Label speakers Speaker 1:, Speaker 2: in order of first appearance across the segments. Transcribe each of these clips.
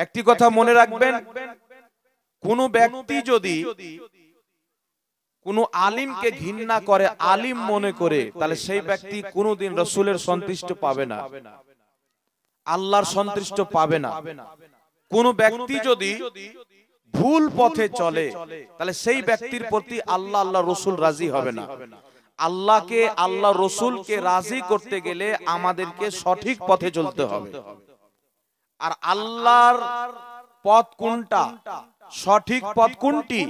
Speaker 1: একটি কথা মনে রাখবেন, কোন ব্যক্তি যদি কোন আলিমকে ঘৃণা করে, আলিম মনে করে, তাহলে সেই ব্যক্তি কোনদিন রাসূলের সন্তুষ্ট পাবে না, আল্লাহর সন্তুষ্ট পাবে না। কোন ব্যক্তি যদি ভুল পথে চলে, তাহলে সেই ব্যক্তির প্রতি আল্লাহ আল্লাহ রাসূল রাজি হবে না। আল্লাহকে, আল্লাহ রাসূলকে রাজি করতে গেলে আমাদেরকে সঠিক পথে চলতে হবে। আর আল্লাহর পথ কোনটা, সঠিক পথ কোনটি,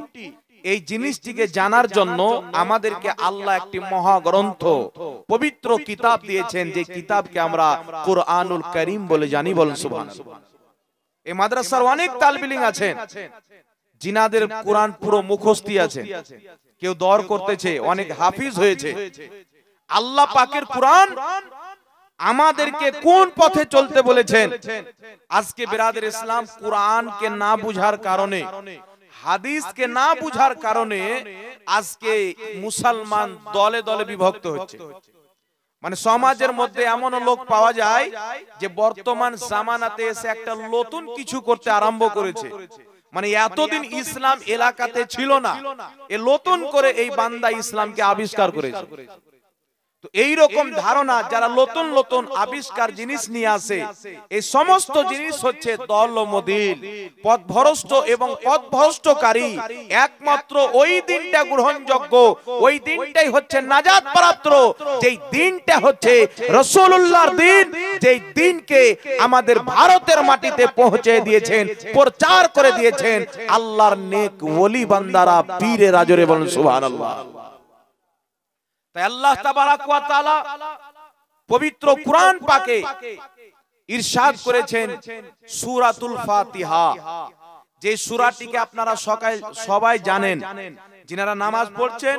Speaker 1: এই জিনিসটিকে জানার জন্য আমাদেরকে আল্লাহ একটি মহাগ্রন্থ, পবিত্র কিতাব দিয়েছেন, যে কিতাবকে আমরা কুরআনুল কারীম বলে জানি। বলুন সুবহানাল্লাহ। এই মাদ্রাসার অনেক তালবিলিং আছেন জিনাদের কোরআন পুরো মুখস্থি আছে, কেউ দর করতেছে, অনেক হাফিজ হয়েছে। আল্লাহ পাকের কোরআন আমাদেরকে কোন পথে চলতে বলেছেন। আজকে বিরাদর ইসলাম কোরআনকে না বুঝার কারণে, হাদিসকে না বুঝার কারণে আজকে মুসলমান দলে দলে বিভক্ত হচ্ছে। মানে সমাজের মধ্যে এমন লোক পাওয়া যায় যে বর্তমান জামানাতে এসে একটা নতুন কিছু করতে আরম্ভ করেছে। মানে এতদিন ইসলাম এলাকাতে ছিল না, এ নতুন করে এই বান্দা ইসলামকে আবিষ্কার করেছে। তো এই রকম ধারণা যারা নতুন নতুন আবিষ্কার জিনিস নিয়ে আসে, এই সমস্ত জিনিস হচ্ছে দলমদিল, পথভ্রষ্ট এবং পথভ্রষ্টকারী। একমাত্র ওই দিনটা গ্রহণযোগ্য, ওই দিনটাই হচ্ছে নাজাত প্রাপ্ত, যেই দিনটা হচ্ছে রাসূলুল্লাহর দিন, যেই দিনকে আমাদের ভারতের মাটিতে পৌঁছে দিয়েছেন, প্রচার করে দিয়েছেন আল্লাহর নেক ওলি বান্দারা, পীরে রাজরে। বলুন সুবহানাল্লাহ। তাই আল্লাহ তাবারাক ওয়া তাআলা পবিত্র কুরআন পাকে ইরশাদ করেছেন সূরাতুল ফাতিহা, যে সূরাটিকে আপনারা সবাই জানেন। যিনারা নামাজ পড়ছেন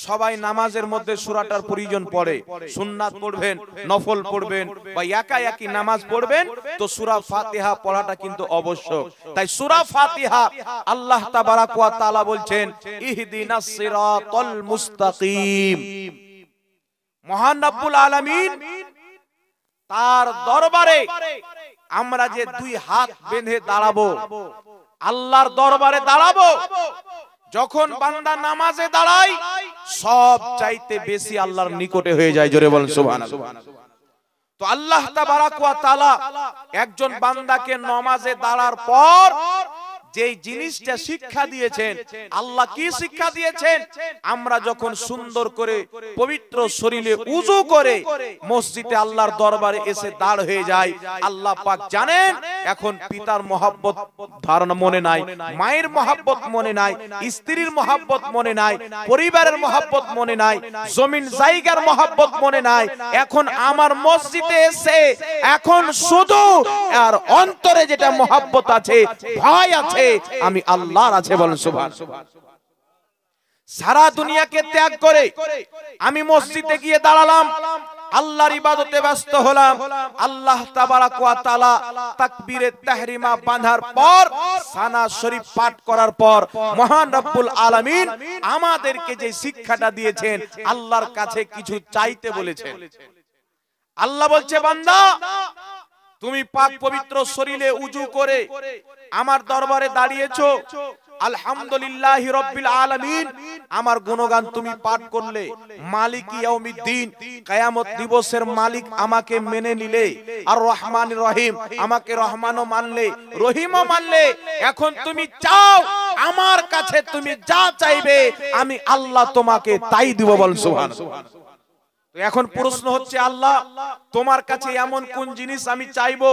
Speaker 1: সবাই নামাজের মধ্যে সূরাটার প্রয়োজন পড়ে, সুন্নাত পড়বেন, নফল পড়বেন বা একা একই নামাজ পড়বেন, তো সূরা ফাতিহা পড়াটা কিন্তু আবশ্যক। তাই সূরা ফাতিহা আল্লাহ তাবারাক ওয়া তাআলা বলছেন ইহদিনাস সিরাতাল মুস্তাকিম। মহান রব্বুল আলামিন তার দরবারে আমরা যে দুই হাত বেঁধে দাঁড়াবো, আল্লাহর দরবারে দাঁড়াবো, যখন বান্দা নামাজে দাঁড়ায় সব চাইতে বেশি আল্লাহর নিকটে হয়ে যায়। জোরে বলেন সুবহানাল্লাহ। তো আল্লাহ তাবারাক ওয়া তাআলা একজন বান্দাকে নামাজে দাঁড়ার পর যে জিনিসটা শিক্ষা দিয়েছেন, আল্লাহ কি শিক্ষা দিয়েছেন, আমরা যখন সুন্দর করে পবিত্র শরীরে উযু করে মসজিদে আল্লাহর দরবারে এসে দাঁড় হয়ে যায়, আল্লাহ পাক জানেন এখন পিতার মহব্বত ধারণা মনে নাই, মায়ের মহব্বত মনে নাই, স্ত্রীর মহব্বত মনে নাই, পরিবারের মহব্বত মনে নাই, জমিন জায়গার মহব্বত মনে নাই। এখন আমার মসজিদে এসে এখন শুধু আর অন্তরে যেটা মহব্বত আছে, ভয় আছে, আমি আল্লাহর আছে। বলেন সুবহানাল্লাহ। সারা দুনিয়াকে ত্যাগ করে আমি মসজিদে গিয়ে দাঁড়ালাম, আল্লাহর ইবাদতে ব্যস্ত হলাম। আল্লাহ তাবারাক ওয়া তাআলা তাকবীরে তাহরিমা বাঁধার পর, সানা শরীফ পাঠ করার পর মহান রব্বুল আলামিন আমাদেরকে যে শিক্ষাটা দিয়েছেন, আল্লাহর কাছে কিছু চাইতে বলেছেন। আল্লাহ বলছে বান্দা তুমি পাক পবিত্র শরীরে উযু করে আমার দরবারে দাঁড়িয়েছো, আলহামদুলিল্লাহি রাব্বিল আলামিন আমার গুণগান তুমি পাঠ করলে, মালিক ইয়াউমিদ্দিন কিয়ামত দিবসের মালিক আমাকে মেনে নিলে, আর রহমানির রহিম আমাকে রহমানও মানলে, রহিমও মানলে, এখন তুমি চাও আমার কাছে তুমি যা চাইবে আমি আল্লাহ তোমাকে তাই দিব। বল সুবহানাল্লাহ। তো এখন প্রশ্ন হচ্ছে আল্লাহ তোমার কাছে এমন কোন জিনিস আমি চাইবো,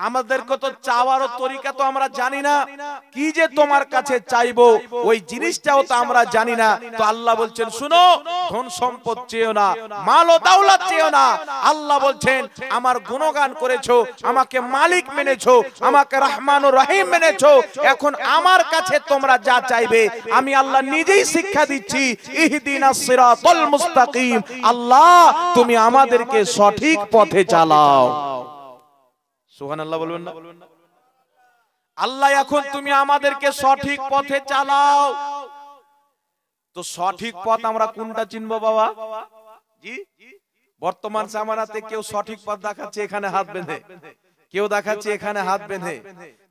Speaker 1: আমাদেরকে তো চাওয়ার তরিকা তো আমরা জানি না, কি যে তোমার কাছে চাইবো ওই জিনিসটাও তো আমরা জানি না। তো আল্লাহ বলছেন শুনো, ধন সম্পদ চেয়েও না, মাল ও দৌলত চেয়েও না। আল্লাহ বলছেন আমার গুণগান করেছো, আমাকে মালিক মেনেছো, আমাকে রহমান ও রহিম মেনেছো, এখন আমার কাছে তোমরা যা চাইবে আমি আল্লাহ নিজেই শিক্ষা দিচ্ছি, ইহদিনাস সিরাতাল মুস্তাকিম। আল্লাহ তুমি আমাদেরকে সঠিক পথে চালাও। সুবহানাল্লাহ বলবেন না? আল্লাহ এখন তুমি আমাদেরকে সঠিক পথে চালাও। তো সঠিক পথ আমরা কোনটা চিনবো বাবা? জি, বর্তমান জামানাতে কেউ সঠিক পথ দেখাচ্ছে এখানে হাত বেঁধে, কেউ দেখাচ্ছে এখানে হাত বেঁধে,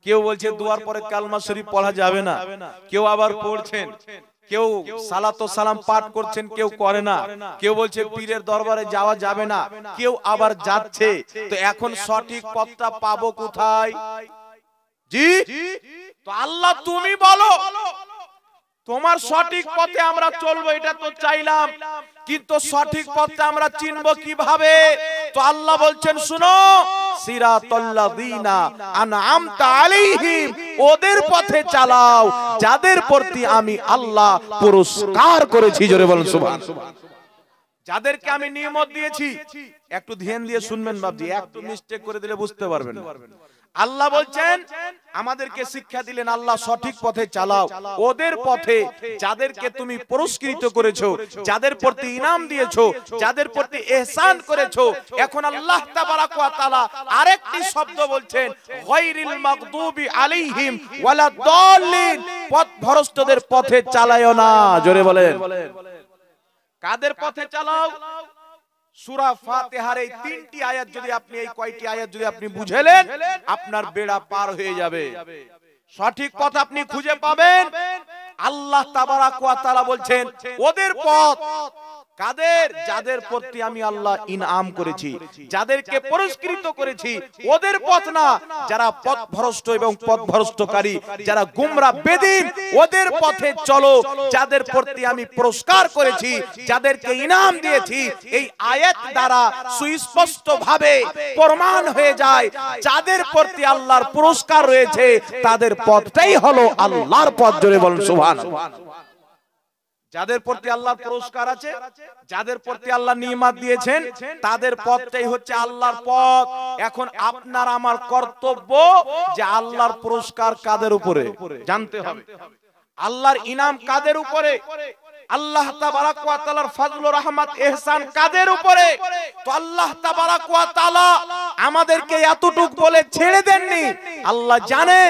Speaker 1: কেউ বলছে দুয়ার পরে কালমা শরীফ পড়া যাবে না, কেউ আবার পড়ছেন, কেউ সালাতু সালাম পাঠ করছেন, কেউ করে না, কেউ বলছে পীরের দরবারে যাওয়া যাবে না, কেউ আবার যাচ্ছে। তো এখন সঠিক পথটা পাবো কোথায়? জি, তো আল্লাহ তুমি বলো, তোমার সঠিক পথে আমরা চলবো, এটা তো চাইলাম, কিন্তু সঠিক পথটা আমরা চিনবো কিভাবে? তো আল্লাহ বলছেন শুনো, সিরাতাল্লাযীনা আনআমতা আলাইহিম, ওদের পথে চালাও যাদের প্রতি আমি আল্লাহ পুরস্কার করেছি। জোরে বলুন সুবহানাল্লাহ। যাদেরকে আমি নিয়ামত দিয়েছি, একটু ধ্যান দিয়ে শুনবেন বাবজি, একটু মিস্টেক করে দিলে বুঝতে পারবেন না। আল্লাহ বলছেন আমাদেরকে শিক্ষা দিলেন, আল্লাহ সঠিক পথে চালাও ওদের পথে যাদেরকে তুমি পুরস্কৃত করেছো, যাদের প্রতি ইনাম দিয়েছো, যাদের প্রতি ইহসান করেছো। এখন আল্লাহ তাবারাক ওয়া তাআলা আরেকটি শব্দ বলছেন, গায়রিল মাগদুবি আলাইহিম ওয়ালাদ-দাল্লিন, পথভ্রষ্টদের পথে চালায়ও না। জোরে বলেন, কাদের পথে চালাও? সূরা ফাতিহার এই তিনটি আয়াত যদি আপনি, এই কয়টি আয়াত যদি আপনি বুঝেলেন, আপনার বেড়া পার হয়ে যাবে, সঠিক পথ আপনি খুঁজে পাবেন। আল্লাহ তাবারাক ওয়া তাআলা বলছেন ওদের পথ কাদের? যাদের প্রতি আমি আল্লাহ ইনআম করেছি, যাদেরকে পুরস্কৃত করেছি, ওদের পথ না। যারা পথভ্রষ্ট এবং পথভ্রষ্টকারী, যারা গোমরা বেদিন, ওদের পথে চলো যাদের প্রতি আমি পুরস্কার করেছি, যাদেরকে ইনাম দিয়েছি। এই আয়াত দ্বারা সুস্পষ্ট ভাবে প্রমাণ হয়ে যায় যাদের প্রতি আল্লাহর পুরস্কার রয়েছে তাদের পথটাই হলো আল্লাহর পথ। জোরে বলুন সুবহানাল্লাহ। যাদের প্রতি আল্লাহর পুরস্কার আছে, যাদের প্রতি আল্লাহ নিয়ামত দিয়েছেন, তাদের পথটাই হচ্ছে আল্লাহর পথ। এখন আপনার আমার কর্তব্য যে আল্লাহর পুরস্কার কাদের উপরে জানতে হবে, আল্লাহর ইনাম কাদের উপরে, আল্লাহ তাবারাক ওয়া তাআলার ফজল ও রহমত ইহসান কাদের উপরে। তো আল্লাহ তাবারাক ওয়া তাআলা আমাদেরকে এতটুকু বলে ছেড়ে দেননি। আল্লাহ জানে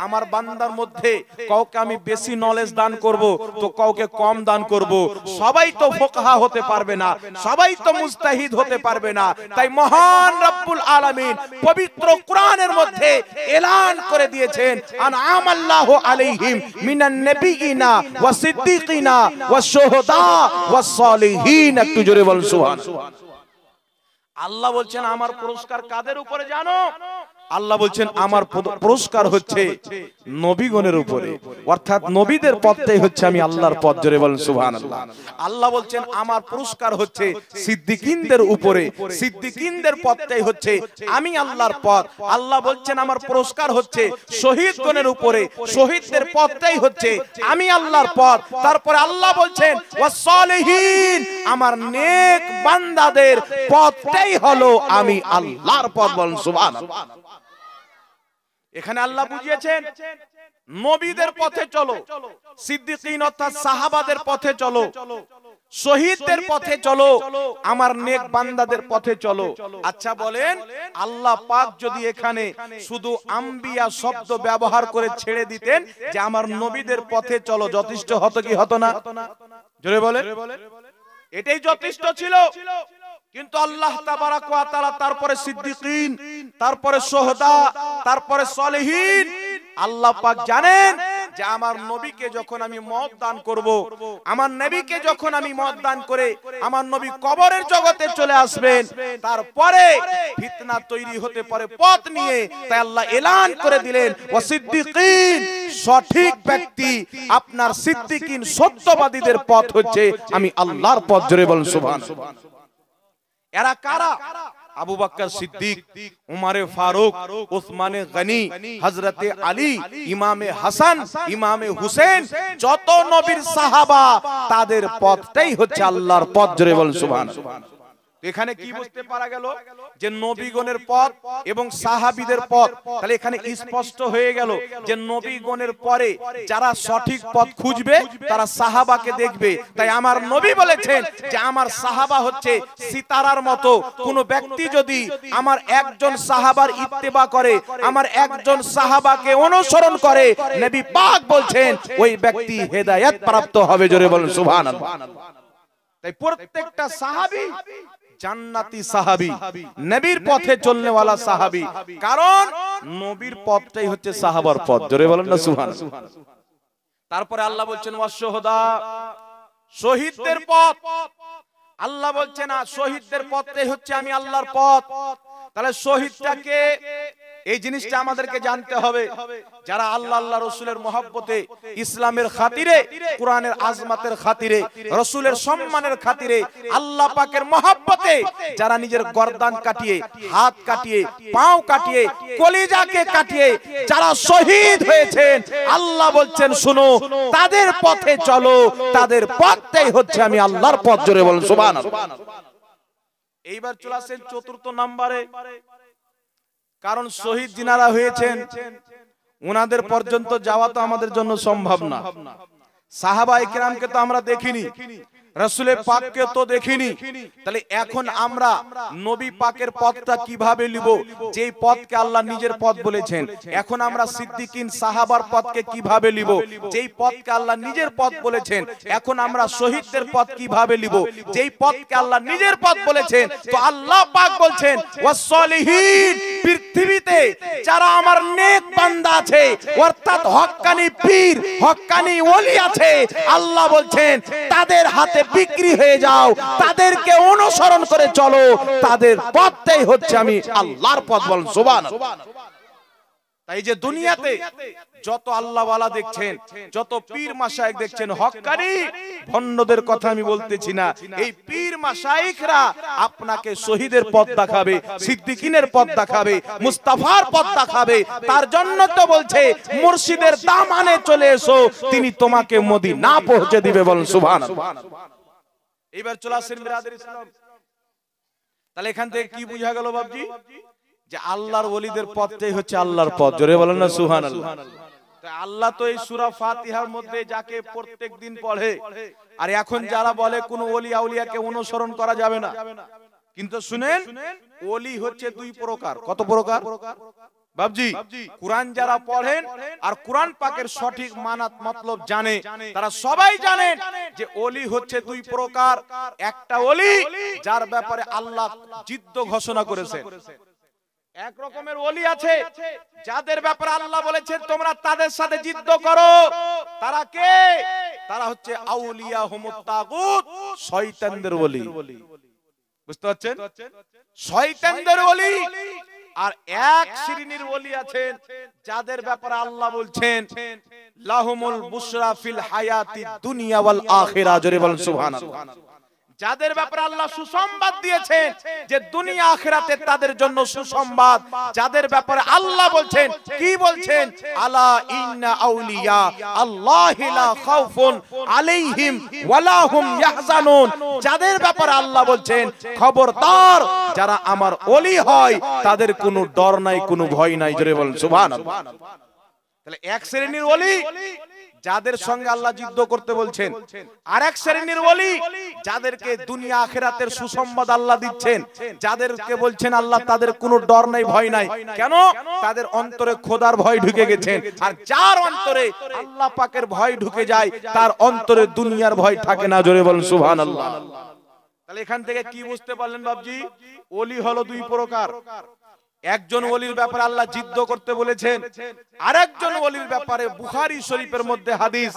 Speaker 1: আমার বান্দার মধ্যে কাউকে আমি বেশি নলেজ দান করব, তো কাউকে কম দান করব। সবাই তো ফুকাহা হতে পারবে না, সবাই তো মুস্তাহিদ হতে পারবে না। তাই মহান রব্বুল আলামিন পবিত্র কোরআনের মধ্যে এলান করে দিয়েছেন, আনআমাল্লাহু আলাইহিম মিনান নবিয়িনা ওয়া সিদ্দিকিনা ওয়া শুহাদা ওয়াস সালিহিন। একটু জোরে বলুন সুবহানাল্লাহ। আল্লাহ বলছেন আমার পুরস্কার কাদের উপরে জানো? আল্লাহ বলছেন আমার পুরস্কার হচ্ছে নবীগণের উপরে, অর্থাৎ নবীদের পথটাই হচ্ছে আমি আল্লাহর পথ। জোরে বলেন সুবহানাল্লাহ। আল্লাহ বলছেন আমার পুরস্কার হচ্ছে সিদ্দিকীনদের উপরে, সিদ্দিকীনদের পথটাই হচ্ছে আমি আল্লাহর পথ। আল্লাহ বলছেন আমার পুরস্কার হচ্ছে শহীদগণের উপরে, শহীদদের পথটাই হচ্ছে আমি আল্লাহর পথ। তারপরে আল্লাহ বলছেন ওয়াস সালিহিন, আমার নেক বান্দাদের পথটাই হলো আমি আল্লাহর পথ। বলেন সুবহানাল্লাহ। এখানে আল্লাহ বুঝিয়েছেন নবীদের পথে চলো, সিদ্দিকীন অর্থাৎ সাহাবাদের পথে চলো, শহীদদের পথে চলো, আমার নেক বান্দাদের পথে চলো। আচ্ছা বলেন, আল্লাহ পাক যদি এখানে শুধু আম্বিয়া শব্দ ব্যবহার করে ছেড়ে দিতেন যে আমার নবীদের পথে চলো, যথেষ্ট হতো কি হতো না? জোরে বলেন, এটাই যথেষ্ট ছিল। কিন্তু আল্লাহ তাবারাক ওয়া তাআলা তারপরে সিদ্দিকীন, তারপরে শুহাদা, তারপরে সালেহীন। আল্লাহ পাক জানেন যে আমার নবীকে যখন আমি মওত দান করব, আমার নবীকে যখন আমি মওত দান করে আমার নবী কবরের জগতে চলে আসবেন, তারপরে ফিতনা তৈরি হতে পারে পথ নিয়ে। তাই আল্লাহ এলান করে দিলেন ওয়া সিদ্দিকীন, সঠিক ব্যক্তি আপনার সিদ্দিকীন সত্যবাদীদের পথ হচ্ছে আমি আল্লাহর পথ। জোরে বলেন সুবহানাল্লাহ। এরা কারা? আবু বকর সিদ্দিক, উমরে ফারুক, উসমানে গনি, হযরতে আলী, ইমামে হাসান, ইমামে হুসেন, যত নবীর সাহাবা তাদের পথটাই হচ্ছে আল্লাহর পথ। জোরে বলেন সুবহানাল্লাহ। এখানে কি বুঝতে পারা গেল যে নবীগণের পথ এবং সাহাবীদের পথ, তাহলে এখানে স্পষ্ট হয়ে গেল যে নবীগণের পরে যারা সঠিক পথ খুঁজবে তারা সাহাবাকে দেখবে। তাই আমার নবী বলেছেন যে আমার সাহাবা হচ্ছে সিতারার মতো। কোন ব্যক্তি যদি আমার একজন সাহাবার ইত্তেবা করে, আমার একজন সাহাবাকে অনুসরণ করে, নবী পাক বলছেন ওই ব্যক্তি হেদায়েত প্রাপ্ত হবে। জোরে বলুন সুবহানাল্লাহ। তাই প্রত্যেকটা সাহাবী জান্নাতি সাহাবী, নবীর পথে চলনেওয়ালা সাহাবী। কারণ নবীর পথটাই হচ্ছে সাহাবার পথ। জোরে বলেন না সুবহানাল্লাহ। তারপরে আল্লাহ বলছেন ওয়াশ-শুহাদা, শহীদদের পথ। আল্লাহ বলছেন শহীদদের পথটাই হচ্ছে আমি আল্লাহর পথ। তাহলে শহীদটাকে, এই জিনিসটা আমাদেরকে জানতে হবে। যারা আল্লাহ আল্লাহ রসুলের মহব্বতে, ইসলামের খাতিরে, কোরআনের আজমাতের খাতিরে, রসুলের সম্মানের খাতিরে, আল্লাহ পাকের মহব্বতে যারা নিজের গর্দান কাটিয়ে, হাত কাটিয়ে, পাও কাটিয়ে, কলিজাকে কাটিয়ে যারা শহীদ হয়েছেন, আল্লাহ বলছেন শুনো, তাদের পথে চলো, তাদের পথটাই হচ্ছে আমি আল্লাহর পথ। জোরে বলেন সুবহানাল্লাহ। এইবার চলে আসেন চতুর্থ নম্বরে। কারণ শহীদ যিনারা হয়েছেন উনাদের পর্যন্ত যাওয়া তো আমাদের জন্য সম্ভব না। সাহাবায়ে কেরামকে তো আমরা দেখিনি, রাসূলের পাককে তো দেখিনি। তাহলে এখন আমরা নবী পাকের পথটা কিভাবে নিব, যেই পথকে আল্লাহ নিজের পথ বলেছেন? এখন আমরা সিদ্দিকিন সাহাবার পথকে কিভাবে নিব, যেই পথকে আল্লাহ নিজের পথ বলেছেন? এখন আমরা শহীদদের পথ কিভাবে নিব, যেই পথকে আল্লাহ নিজের পথ বলেছেন? তো আল্লাহ পাক বলছেন ওয়াস-সালিহিন, পৃথিবীতে যারা আমার নেক বান্দা আছে, অর্থাৎ হক্কানি পীর, হক্কানি ওলি আছে, আল্লাহ বলছেন তাদের হাতে বিক্রি হয়ে যাও, তাদেরকে অনুসরণ করে চলো, তাদের পথটাই হচ্ছে আমি আল্লাহর পথ। বল সুবহানাল্লাহ। তাই যে দুনিয়াতে যত আল্লাহ ওয়ালা দেখছেন, যত পীর মাশায়েখ দেখছেন, হক্কানি ভন্ডদের কথা আমি বলতেছি না, এই পীর মাশায়েখরা আপনাকে শহীদের পথ দেখাবে, সিদ্দিকিনের পথ দেখাবে, মুস্তাফার পথ দেখাবে। তার জন্য তো বলছে মুর্শিদের দামানে চলে এসো, তিনি তোমাকে মদিনা পৌঁছে দিবে। বলেন সুবহানাল্লাহ। এবার চলে আসেন বিরাদর ইসলাম। তাহলে এখান থেকে কি বোঝা গেল বাবজি? যে আল্লাহর ওলিদের পথটাই হচ্ছে আল্লাহর পথ। জোরে বলেন না সুবহানাল্লাহ। আল্লাহ তো এই সূরা ফাতিহার মধ্যে যাকে প্রত্যেকদিন পড়ে, আর এখন যারা বলে কোন ওলি আউলিয়াকে অনুসরণ করা যাবে না, কিন্তু শুনেন ওলি হচ্ছে দুই প্রকার। কত প্রকার বাবজি? কুরআন যারা পড়েন আর কুরআন পাকের সঠিক মানাত মতলব জানে, তারা সবাই জানেন যে ওলি হচ্ছে দুই প্রকার। একটা ওলি যার ব্যাপারে আল্লাহ জিদ্দ ঘোষণা করেছেন। এক রকমের ওলি আছে যাদের ব্যাপারে আল্লাহ বলেছেন তোমরা তাদের সাথে জিদ্দ করো। তারা কে? তারা হচ্ছে আউলিয়া হুমুত তাগুত, শয়তানদের ওলি। বুঝতে পারছেন? শয়তানদের ওলি। আর এক শ্রেণীর ওলি আছেন যাদের ব্যাপারে আল্লাহ বলছেন লাহুমুল বুশরা ফিল হায়াতিদ দুনিয়া ওয়াল আখিরা। জোরে বলেন সুবহানাল্লাহ। যাদের ব্যাপারে আল্লাহ সুসংবাদ দিয়েছেন যে দুনিয়া আখিরাতে তাদের জন্য সুসংবাদ, যাদের ব্যাপারে আল্লাহ বলছেন, কি বলছেন? আলা ইন্না আউলিয়া আল্লাহি লা খাউফুন আলাইহিম ওয়ালা হুম ইয়াহজানুন। যাদের ব্যাপারে আল্লাহ বলছেন খবরদার, যারা আমার ওলি হয় তাদের কোনো ডর নাই, কোনো ভয় নাই। জোরে বলেন সুবহানাল্লাহ। তাহলে এক শ্রেণীর ওলি যাদের সঙ্গে আল্লাহ যুদ্ধ করতে বলছেন, আর এক শ্রেণীর ওলি যাদেরকে দুনিয়া আখিরাতের সুসংবাদ আল্লাহ দিচ্ছেন, যাদেরকে বলছেন আল্লাহ তাদের কোনো ডর নাই, ভয় নাই। কেন? তাদের অন্তরে খোদার ভয় ঢুকে গেছেন। আর যার অন্তরে আল্লাহ পাকের ভয় ঢুকে যায় তার অন্তরে দুনিয়ার ভয় থাকে না। জোরে বলেন সুবহানাল্লাহ। তাহলে এখান থেকে কি বুঝতে পারলেন বাবজি? ওলি হলো দুই প্রকার। একজন ওলির ব্যাপারে আল্লাহ জিদ্দ করতে বলেছেন, আরেকজন ওলির ব্যাপারে বুখারী শরীফের মধ্যে হাদিস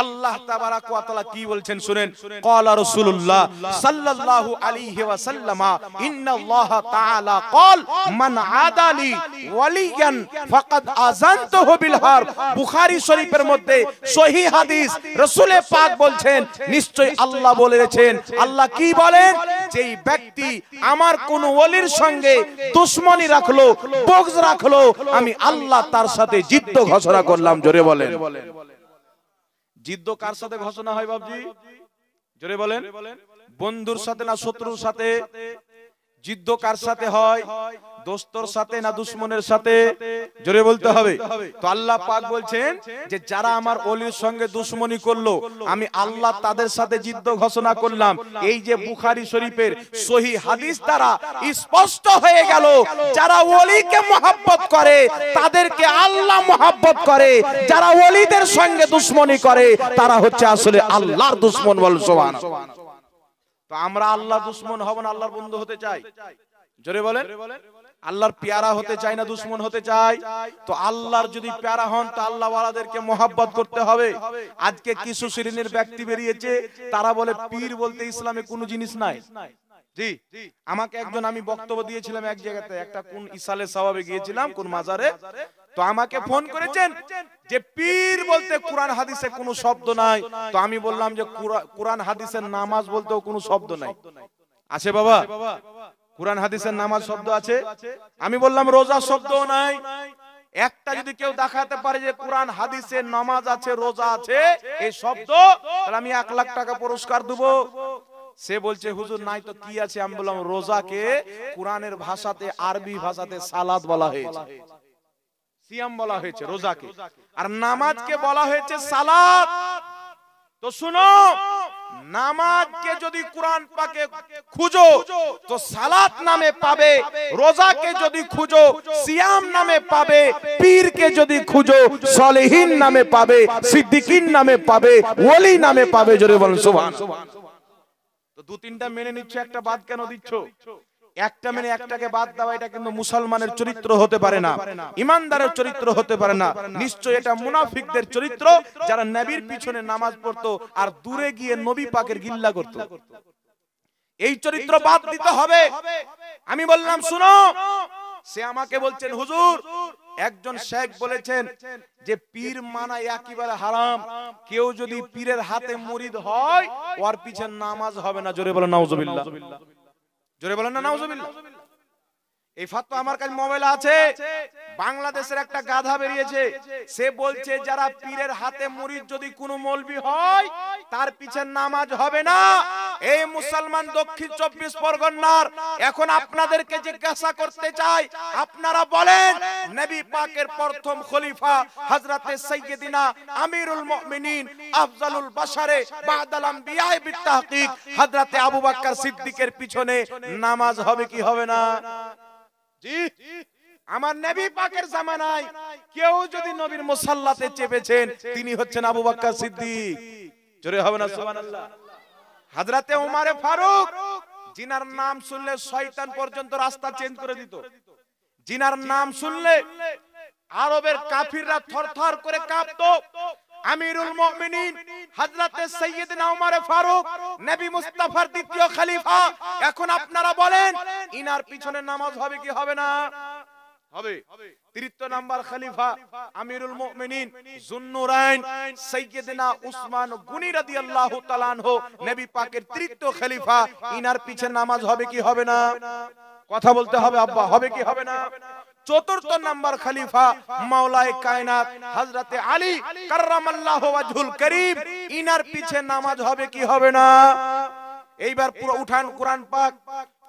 Speaker 1: আল্লাহ তাবারাক ওয়া তাআলা কি বলছেন শুনেন। ক্বালা রাসূলুল্লাহ সাল্লাল্লাহু আলাইহি ওয়াসাল্লাম ইন্নাল্লাহ তাআলা ক্বাল মান আদালি ওয়ালিয়ান ফাকাদ আযানতুহু বিল হারব। বুখারী শরীফের মধ্যে সহিহ হাদিস, রাসূল পাক বলছেন নিশ্চয়ই আল্লাহ বলেছেন, আল্লাহ কি বলেন? যেই ব্যক্তি আমার কোন ওলির সঙ্গে দুশমনি রাখলো, বগজ রাখলো, আমি আল্লাহ তার সাথে জিদ্দ ঘোষণা করলাম। জোরে বলেন। জিদ্দ কার সাথে ঘোষণা হয় বাবজি? জোরে বলেন। বন্ধুর সাথে না শত্রুর সাথে? জিদ্দ কার সাথে হয়? দোস্তর সাথে না দুশমনের সাথে? জোরে বলতে হবে। তো আল্লাহ পাক বলছেন যে যারা আমার ওলির সঙ্গে দুশমনি করলো, আমি আল্লাহ তাদের সাথে জিদ্দ ঘোষণা করলাম। এই যে বুখারী শরীফের সহিহ হাদিস দ্বারা স্পষ্ট হয়ে গেল, যারা ওলিকে মহব্বত করে তাদেরকে আল্লাহ মহব্বত করে, যারা ওলিদের সঙ্গে দুশমনি করে তারা হচ্ছে আসলে আল্লাহর দুশমন। বল সুবহানাল্লাহ। তো আমরা আল্লাহ দুশ্মন হব না আল্লাহর বন্ধু হতে চাই? জোরে বলেন। আল্লাহর পেয়ারা হতে চাই না দুশ্মন হতে চাই? তো আল্লাহর যদি পেয়ারা হন তো আল্লাহ ওয়ালাদেরকে মহব্বত করতে হবে। আজকে কিছু শ্রেণীর ব্যক্তি বেরিয়েছে, তারা বলে পীর বলতে ইসলামে কোনো জিনিস নাই। জি, আমাকে একজন, আমি বক্তব্য দিয়েছিলাম এক জায়গাতে, একটা কোন ইসালে সওয়াবে গিয়েছিলাম কোন মাজারে, তো আমাকে ফোন করেছেন যে পীর বলতে কোরআন হাদিসে কোনো শব্দ নাই। তো আমি বললাম যে কোরআন হাদিসের নামাজ বলতেও কোনো শব্দ নাই। আছে বাবা? কোরআন হাদিসের নামাজ শব্দ আছে? আমি বললাম রোজা শব্দও নাই। একটা যদি কেউ দেখাতে পারে যে কোরআন হাদিসে নামাজ আছে, রোজা আছে এই শব্দ, তাহলে আমি 1 লাখ টাকা পুরস্কার দেব। সে বলছে হুজুর নাই তো কি আছে? আমি বললাম রোজাকে কোরআনের ভাষাতে, আরবি ভাষাতে সালাত বলা হয়েছে, সিয়াম বলা হয়েছে রোজাকে, আর নামাজকে বলা হয়েছে সালাত। তো শুনো, নামাজকে যদি কোরআন পাকে খুঁজো তো সালাত নামে পাবে, রোজাকে যদি খুঁজো সিয়াম নামে পাবে, পীরকে যদি খুঁজো সলিহিন নামে পাবে, সিদ্দিকিন নামে পাবে, ওলি নামে পাবে। জোরে বলেন সুবহানাল্লাহ। তো 2-3টা মেনে নিচ্ছ, একটা বাদ কেন দিচ্ছ? একটা মেনে একটাকে বাদ দেওয়া এটা কিন্তু মুসলমানের চরিত্র হতে পারে না, ইমানদারের চরিত্র হতে পারে না। নিশ্চয় এটা মুনাফিকদের চরিত্র, যারা নবীর পিছনে নামাজ পড়তো আর দূরে গিয়ে নবী পাকের গিল্লা করত। এই চরিত্র বাদ দিতে হবে। আমি বললাম শুনো, সে আমাকে বলছেন হুজুর একজন শেখ বলেছেন যে পীর মানা একেবারে হারাম, কেউ যদি পীরের হাতে মুরিদ হয় ওর পিছনে নামাজ হবে না। জোরে বলেন নাউজুবিল্লাহ। জোরে বলেন না নাউজুবিল্লাহ। এই ফাতোয়া আমার কাছে মোবাইলে আছে। বাংলাদেশের একটা গাধা বেরিয়েছে, সে বলছে যারা পীরের হাতে মুরিদ যদি কোনো মৌলবি হয় তার পিছে নামাজ হবে না। এই মুসলমান দক্ষিণ 24 পরগনার, এখন আপনাদেরকে জিজ্ঞাসা করতে চাই, আপনারা বলেন নবী পাকের প্রথম খলিফা হযরতে সাইয়্যিদিনা আমিরুল মুমিনিন আফজালুল বাশারে বাদাল আম্বিয়া বিতাহকিক হযরতে আবু বকর সিদ্দিকের পিছনে নামাজ হবে কি হবে না? জি, আমার নবী পাকের জামানায় কেউ যদি নবীর মুসাল্লাতে চেপেছেন তিনি হচ্ছেন আবু বকর সিদ্দিক। জোরে হবে না সুবহানাল্লাহ। হযরতে উমরে ফারুক, জিনার নাম শুনলে শয়তান পর্যন্ত রাস্তা চেঞ্জ করে দিত। জিনার নাম শুনলে আরবের কাফিররা থরথর করে কাঁপতো। আমিরুল মুমিনিন হযরতে সাইয়্যিদনা উমরে ফারুক, নবী মুস্তাফার দ্বিতীয় খলিফা। এখন আপনারা বলেন ইনার পিছনে নামাজ হবে কি হবে না? হবে। তৃতীয় নাম্বার খলিফা আমিরুল মুমিনিন যুন্নুরাইন সাইয়্যিদনা উসমান গনি রাদিয়াল্লাহু তাআলা আনহু, নবী পাকের তৃতীয় খলিফা। ইনার পিছনে নামাজ হবে কি হবে না? কথা বলতে হবে আব্বা, হবে কি হবে না? চতুর্থ নাম্বার খলিফা মাওলায়ে কায়নাত হযরতে আলী কাররামাল্লাহু ওয়াজহুল কারীম, ইনার পিছে নামাজ হবে কি হবে না? এইবার পুরো উঠান কোরআন পাক,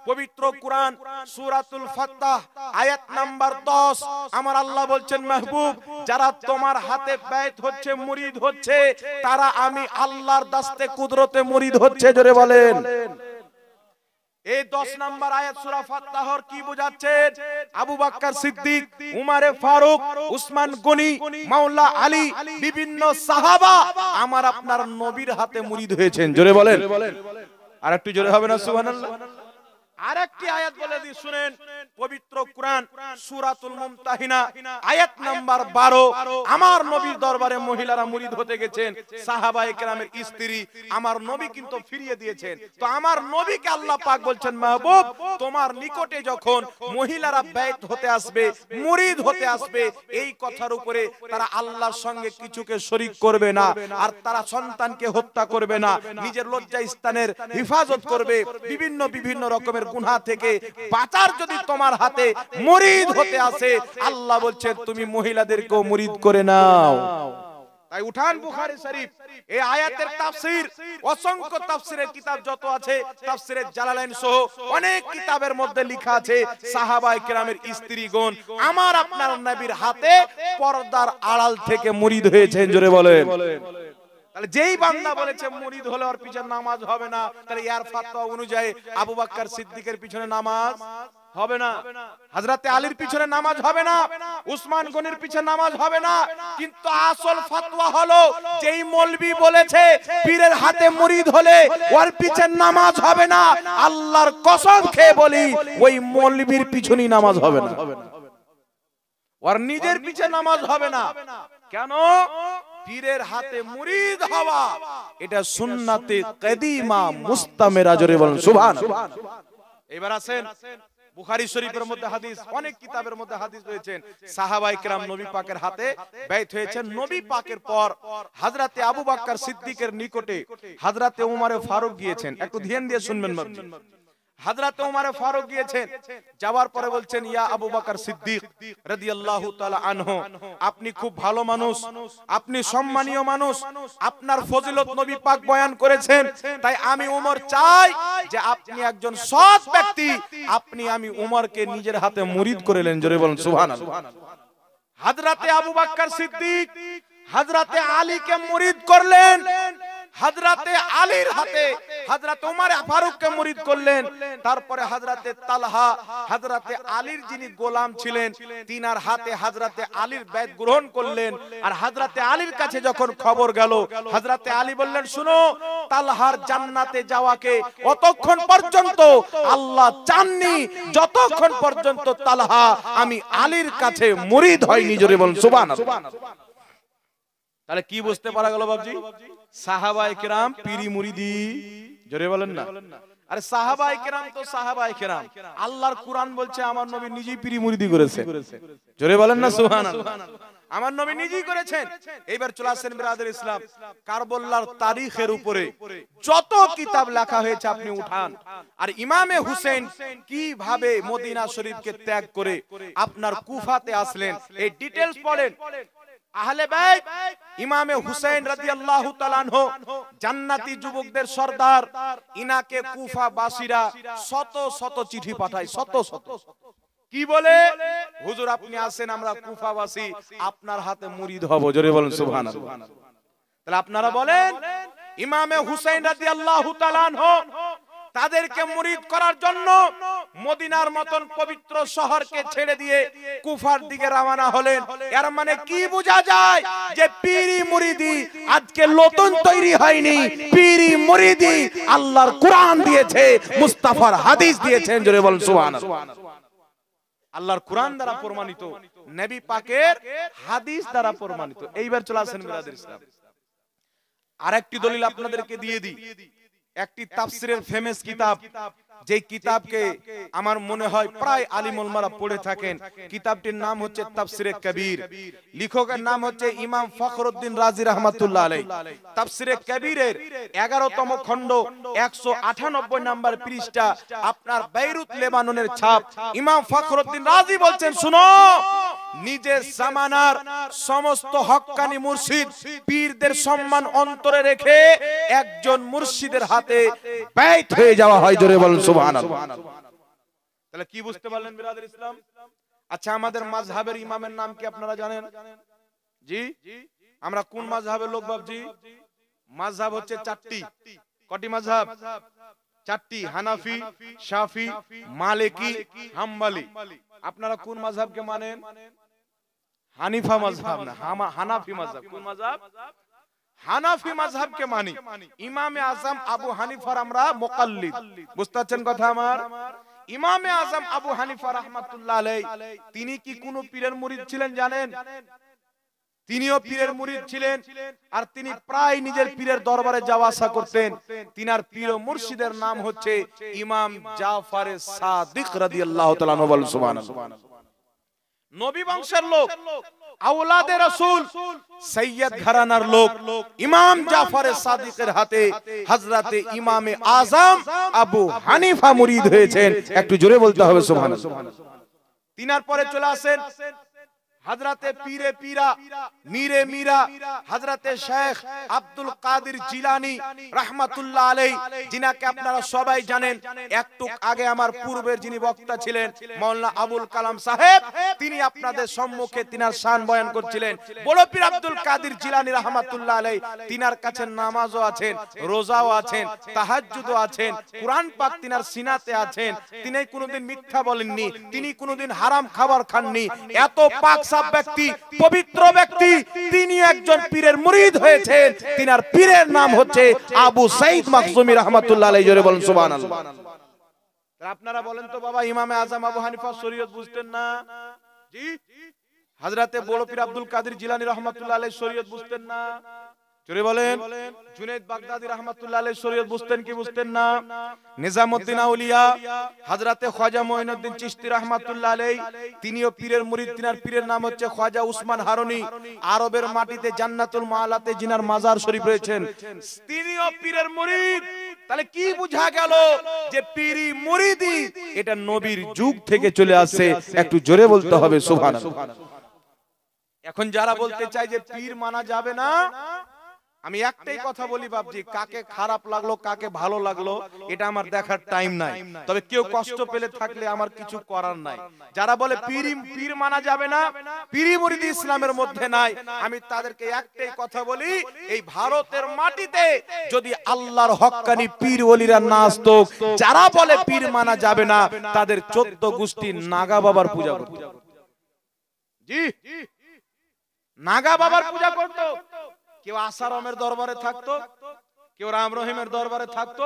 Speaker 1: পবিত্র কোরআন সূরাতুল ফাতহ আয়াত নাম্বার 10। আমার আল্লাহ বলছেন মাহবুব, যারা তোমার হাতে বাইত হচ্ছে, মুরিদ হচ্ছে, তারা আমি আল্লাহর দাস্তে কুদরতে মুরিদ হচ্ছে। জোরে বলেন। এই 10 নাম্বার আয়াত সূরা ফাতহর কি বোঝাচ্ছে? আবু বকর সিদ্দিক, উমরে ফারুক, উসমান গনি, মাওলা আলী, বিভিন্ন সাহাবা আমার আপনার নবীর হাতে মুরিদ হয়েছেন। জোরে বলেন। আর একটু জোরে হবে না সুবহানাল্লাহ? আরেকটি আয়াত বলে দিই শুনেন, পবিত্র কোরআন সূরাতুল মুমতাহিনা আয়াত নাম্বার 12। আমার নবীর দরবারে মহিলারা মুরিদ হতে গেছেন, সাহাবায়ে কেরামের স্ত্রী আমার নবী কিন্তু ফিরিয়ে দিয়েছেন। তো আমার নবীকে আল্লাহ পাক বলছেন মাহবুব, তোমার নিকটে যখন মহিলারা বাইত হতে আসবে, মুরিদ হতে আসবে, এই কথার উপরে তারা আল্লাহর সঙ্গে কিছুকে শরীক করবে না, আর তারা সন্তানকে হত্যা করবে না, নিজের লজ্জা স্থানের হেফাজত করবে, বিভিন্ন বিভিন্ন রকমের গুনাহ থেকে বাঁচার যদি তোমার হাতে মুরিদ হতে আসে, আল্লাহ বলছেন তুমি মহিলাদেরকেও মুরিদ করে নাও। তাই উঠান বুখারী শরীফ, এই আয়াতের তাফসীর, অসংখ্য তাফসীরের কিতাব যত আছে, তাফসীরে জালালাইন সহ অনেক কিতাবের মধ্যে লেখা আছে সাহাবায়ে কেরামের স্ত্রীগণ আমার আপনার নবীর হাতে পর্দার আড়াল থেকে মুরিদ হয়েছেন। জোরে বলেন। তাহলে যেই বান্দা বলেছে মুরিদ হলে ওর পিছনে নামাজ হবে না, তাহলে ইয়ার ফাতোয়া অনুযায়ী আবু বকর সিদ্দিকের পিছনে নামাজ হবে না। হযরতে আলীর পিছনে নামাজ হবে না, উসমান গনির পিছনে নামাজ হবে না। কিন্তু আসল ফতোয়া হলো যেই মৌলবি বলেছে পীরের হাতে মুরিদ হলে ওর পিছনে নামাজ হবে না, আল্লাহর কসম খেয়ে বলি ওই মৌলবির পিছনেই নামাজ হবে না, ওর নিজের পিছনে নামাজ হবে না। কেন? পীরের হাতে মুরিদ হওয়া এটা সুন্নাতে কদিমা মুস্তামেরা, জোরে বলেন সুবহানাল্লাহ। এবার আসেন বুখারী শরীফের মধ্যে হাদিস, অনেক কিতাবের মধ্যে হাদিস রয়েছে, সাহাবায়ে কেরাম নবী পাকের হাতে বাইত হয়েছেন। নবী পাকের পর হযরতে আবু বকর সিদ্দিকের নিকটে হযরতে ওমর ফারুক গিয়েছেন। একটু ধ্যান দিয়ে শুনবেন বাবজি। হযরতে ওমর ফারুক গিয়েছেন, যাওয়ার পরে বলছেন, ইয়া আবু বকর সিদ্দিক রাদিয়াল্লাহু তাআলা আনহু, আপনি খুব ভালো মানুষ, আপনি সম্মানীয় মানুষ, আপনার ফজিলত নবী পাক বয়ান করেছেন, তাই আমি ওমর চাই যে আপনি একজন সৎ ব্যক্তি, আপনি আমি ওমরকে নিজের হাতে মুরিদ করে নেন, জোরে বলেন সুবহানাল্লাহ। হযরতে আবু বকর সিদ্দিক হযরতে আলীকে মুরিদ করলেন, হযরতে আলীর হাতে হযরত ওমর ফারুককে মুরিদ করলেন। তারপরে হযরতে তালহা হযরতে আলীর যিনি গোলাম ছিলেন তিনার হাতে হযরতে আলীর বাইত গ্রহণ করলেন। আর হযরতে আলীর কাছে যখন খবর গেল, হযরতে আলী বললেন, শুনো, তালহার জান্নাতে যাওয়াকে অতক্ষণ পর্যন্ত আল্লাহ চাননি যতক্ষণ পর্যন্ত তালহা আমি আলীর কাছে মুরিদ হয়নি, জোরে বলেন সুবহানাল্লাহ। তাহলে কি বুঝতে পারা গেল বাবজি? সাহাবায়ে কেরাম পীরি মুরিদি, জোরে বলেন না। আরে সাহাবায়ে কেরাম তো সাহাবায়ে কেরাম, আল্লাহর কুরআন বলছে আমার নবী নিজেই পীরি মুরিদি করেছে, জোরে বলেন না সুবহানাল্লাহ। আমার নবী নিজেই করেছেন। এইবার চলে আসেন বিরাদর ইসলাম, কারবালার তারিখের উপরে যত কিতাব লেখা হয়েছে আপনি উঠান, আর ইমামে হুসেন কিভাবে মদিনা শরীফকে ত্যাগ করে আপনার কুফাতে আসলেন এই ডিটেইলস পড়েন। আহলে বাইত ইমামে হুসাইন রাদিয়াল্লাহু তাআলা আনহু জান্নাতি যুবকদের সরদার, ইনাকে কুফাবাসীরা শত শত চিঠি পাঠায়, শত শত। কি বলে? হুজুর আপনি আসেন, আমরা কুফাবাসী আপনার হাতে মুরিদ হব, জোরে বলেন সুবহানাল্লাহ। তাহলে আপনারা বলেন ইমামে হুসাইন রাদিয়াল্লাহু তাআলা আনহু তাদেরকে মুরিদ করার জন্য মদিনার মতন পবিত্র শহরকে ছেড়ে দিয়ে কুফার দিকে রওনা হলেন। এর মানে কি বোঝা যায় যে পীরি মুরিদি আজকে নতুন তৈরি হয়নি, পীরি মুরিদি আল্লাহর কুরআন দিয়েছে, মুস্তাফার হাদিস দিয়েছেন, জোরে বলেন সুবহানাল্লাহ। আল্লাহর কুরআন দ্বারা প্রমাণিত, নবী পাকের হাদিস দ্বারা প্রমাণিত। এইবার চলে আসেন বিরাদর ইসলাম, আরেকটি দলিল আপনাদেরকে দিয়ে দিই। একটি তাফসিরের ফেমাস কিতাব, যে কিতাবকে আমার মনে হয় প্রায় আলিম উলামারা পড়ে থাকেন, কিতাবটির নাম হচ্ছে তাফসিরে কবির, লেখকের নাম হচ্ছে ইমাম ফখরুদ্দিন রাজি রাহমাতুল্লাহ আলাইহি। তাফসিরে কবিরের 11তম খণ্ড 198 নম্বর পৃষ্ঠা, আপনার বেইরুত লেবাননের ছাপ। ইমাম ফখরুদ্দিন রাজি বলছেন, শুনো, নিজের জামানার সমস্ত হক্কানি মুর্শিদ পীরদের সম্মান অন্তরে রেখে একজন মুর্শিদের হাতে বাইত হয়ে যাওয়া হয়, জোরে বলেন সুবহানাল্লাহ। তাহলে কি বুঝতে পারলেন বিরাদর ইসলাম? আচ্ছা, আমাদের মাযহাবের ইমামের নাম কি আপনারা জানেন? জি, আমরা কোন মাযহাবের লোক বাবজি? মাযহাব হচ্ছে চারটি। কটি মাযহাব? চারটি, হানাফি, শাফি, মালিকি, হাম্বলি। আপনারা কোন মাযহাবকে মানেন? হানিফা মাযহাব না, হানাফি মাযহাব। কোন মাযহাব? হানাফি মাযহাবকে মানি। ইমামে আযম আবু হানিফার আমরা মুকাল্লিদ। বুঝতে পারছেন কথা আমার? ইমামে আযম আবু হানিফা রাহমাতুল্লাহ আলাইহি তিনি কি কোন পীরের মুরিদ ছিলেন জানেন? তিনিও পীরের মুরিদ ছিলেন, আর তিনি প্রায় নিজের পীরের দরবারে যাওয়া আসা করতেন। তিনার পীর ও মুর্শিদের নাম হচ্ছে ইমাম জাফর সাদিক রাদিয়াল্লাহু তাআলা আনহু। বল সুবহানাল্লাহ। নবী বংশের লোক, আওলাদে রাসূল, সৈয়দ ঘরানার লোক, ইমাম জাফর সাদিকের হাতে হযরতে ইমামে আযম আবু হানিফা মুরিদ হয়েছেন। একটু জোরে বলতে হবে সুবহানাল্লাহ। তিনার পরে চলে আসেন हजरते पीरे पीरा मीरे मीरा हजरते शेख আব্দুল কাদের জিলানী রাহমাতুল্লাহ আলাইহি, যিনাকে আপনারা সবাই জানেন। একটু আগে আমার পূর্বের যিনি বক্তা ছিলেন মাওলানা আবুল কালাম সাহেব, তিনি আপনাদের সম্মুখে তিনার শান বয়ান করছিলেন। বড় পীর আব্দুল কাদের জিলানী রাহমাতুল্লাহ আলাইহি, তিনার কাছে নামাজও আছেন, রোজাও আছেন, তাহাজ্জুদও আছেন, কুরআন পাক তিনার সিনাতে আছেন। তিনি কোনোদিন মিথ্যা বলেননি, তিনি কোনোদিন হারাম খাবার খাননি। এত পাক সাব ব্যক্তি, পবিত্র ব্যক্তি, তিনি একজন পীরের মুরিদ হয়েছেন। তিনার পীরের নাম হচ্ছে আবু সাইদ মাখজুমি রাহমাতুল্লাহ আলাইহি। জোরে বলেন সুবহানাল্লাহ। আপনারা বলেন তো বাবা, ইমামে আজম আবু হানিফা শরীয়ত বুঝতেন না? জি। হযরতে বড় পীর আব্দুল কাদের জিলানী রাহমাতুল্লাহ আলাইহি শরীয়ত বুঝতেন না? জোরে বলেন। জুনাইদ বাগদাদি রাহমাতুল্লাহ আলাইহি শরীয়ত বুঝতেন কি বুঝতেন না? নিজামউদ্দিন আউলিয়া হযরতে খাজা মুঈনুদ্দিন চিশতি রাহমাতুল্লাহ আলাইহি, তিনিও পীরের মুরিদ। তিনার পীরের নাম হচ্ছে খাজা উসমান হারুনি। আরবের মাটিতে জান্নাতুল মাআলাতে জিনার মাজার শরীফ রয়েছেন, তিনিও পীরের মুরিদ। তাহলে কি বোঝা গেল যে পীরি মুরিদি এটা নবীর যুগ থেকে চলে আসছে। একটু জোরে বলতে হবে সুবহানাল্লাহ। এখন যারা বলতে চায় যে পীর মানা যাবে না, আমি একটাই কথা বলি বাপজি, কাকে খারাপ লাগলো কাকে ভালো লাগলো এটা আমার দেখার টাইম নাই। তবে কেউ কষ্ট পেলে থাকলে আমার কিছু করার নাই। যারা বলে পীর মানা যাবে না, পীরি মুরিদি ইসলামের মধ্যে নাই, আমি তাদেরকে একটাই কথা বলি, এই ভারতের মাটিতে যদি আল্লাহর হক্কানি পীর ওলিরা না আসতো, যারা বলে পীর মানা যাবে না, তাদের 14 গোষ্ঠী নাগা বাবার পূজা করত। জি, নাগা বাবার পূজা করত। কেউ আসারমের দরবারে থাকতো, কেউ রাম রহিমের দরবারে থাকতো,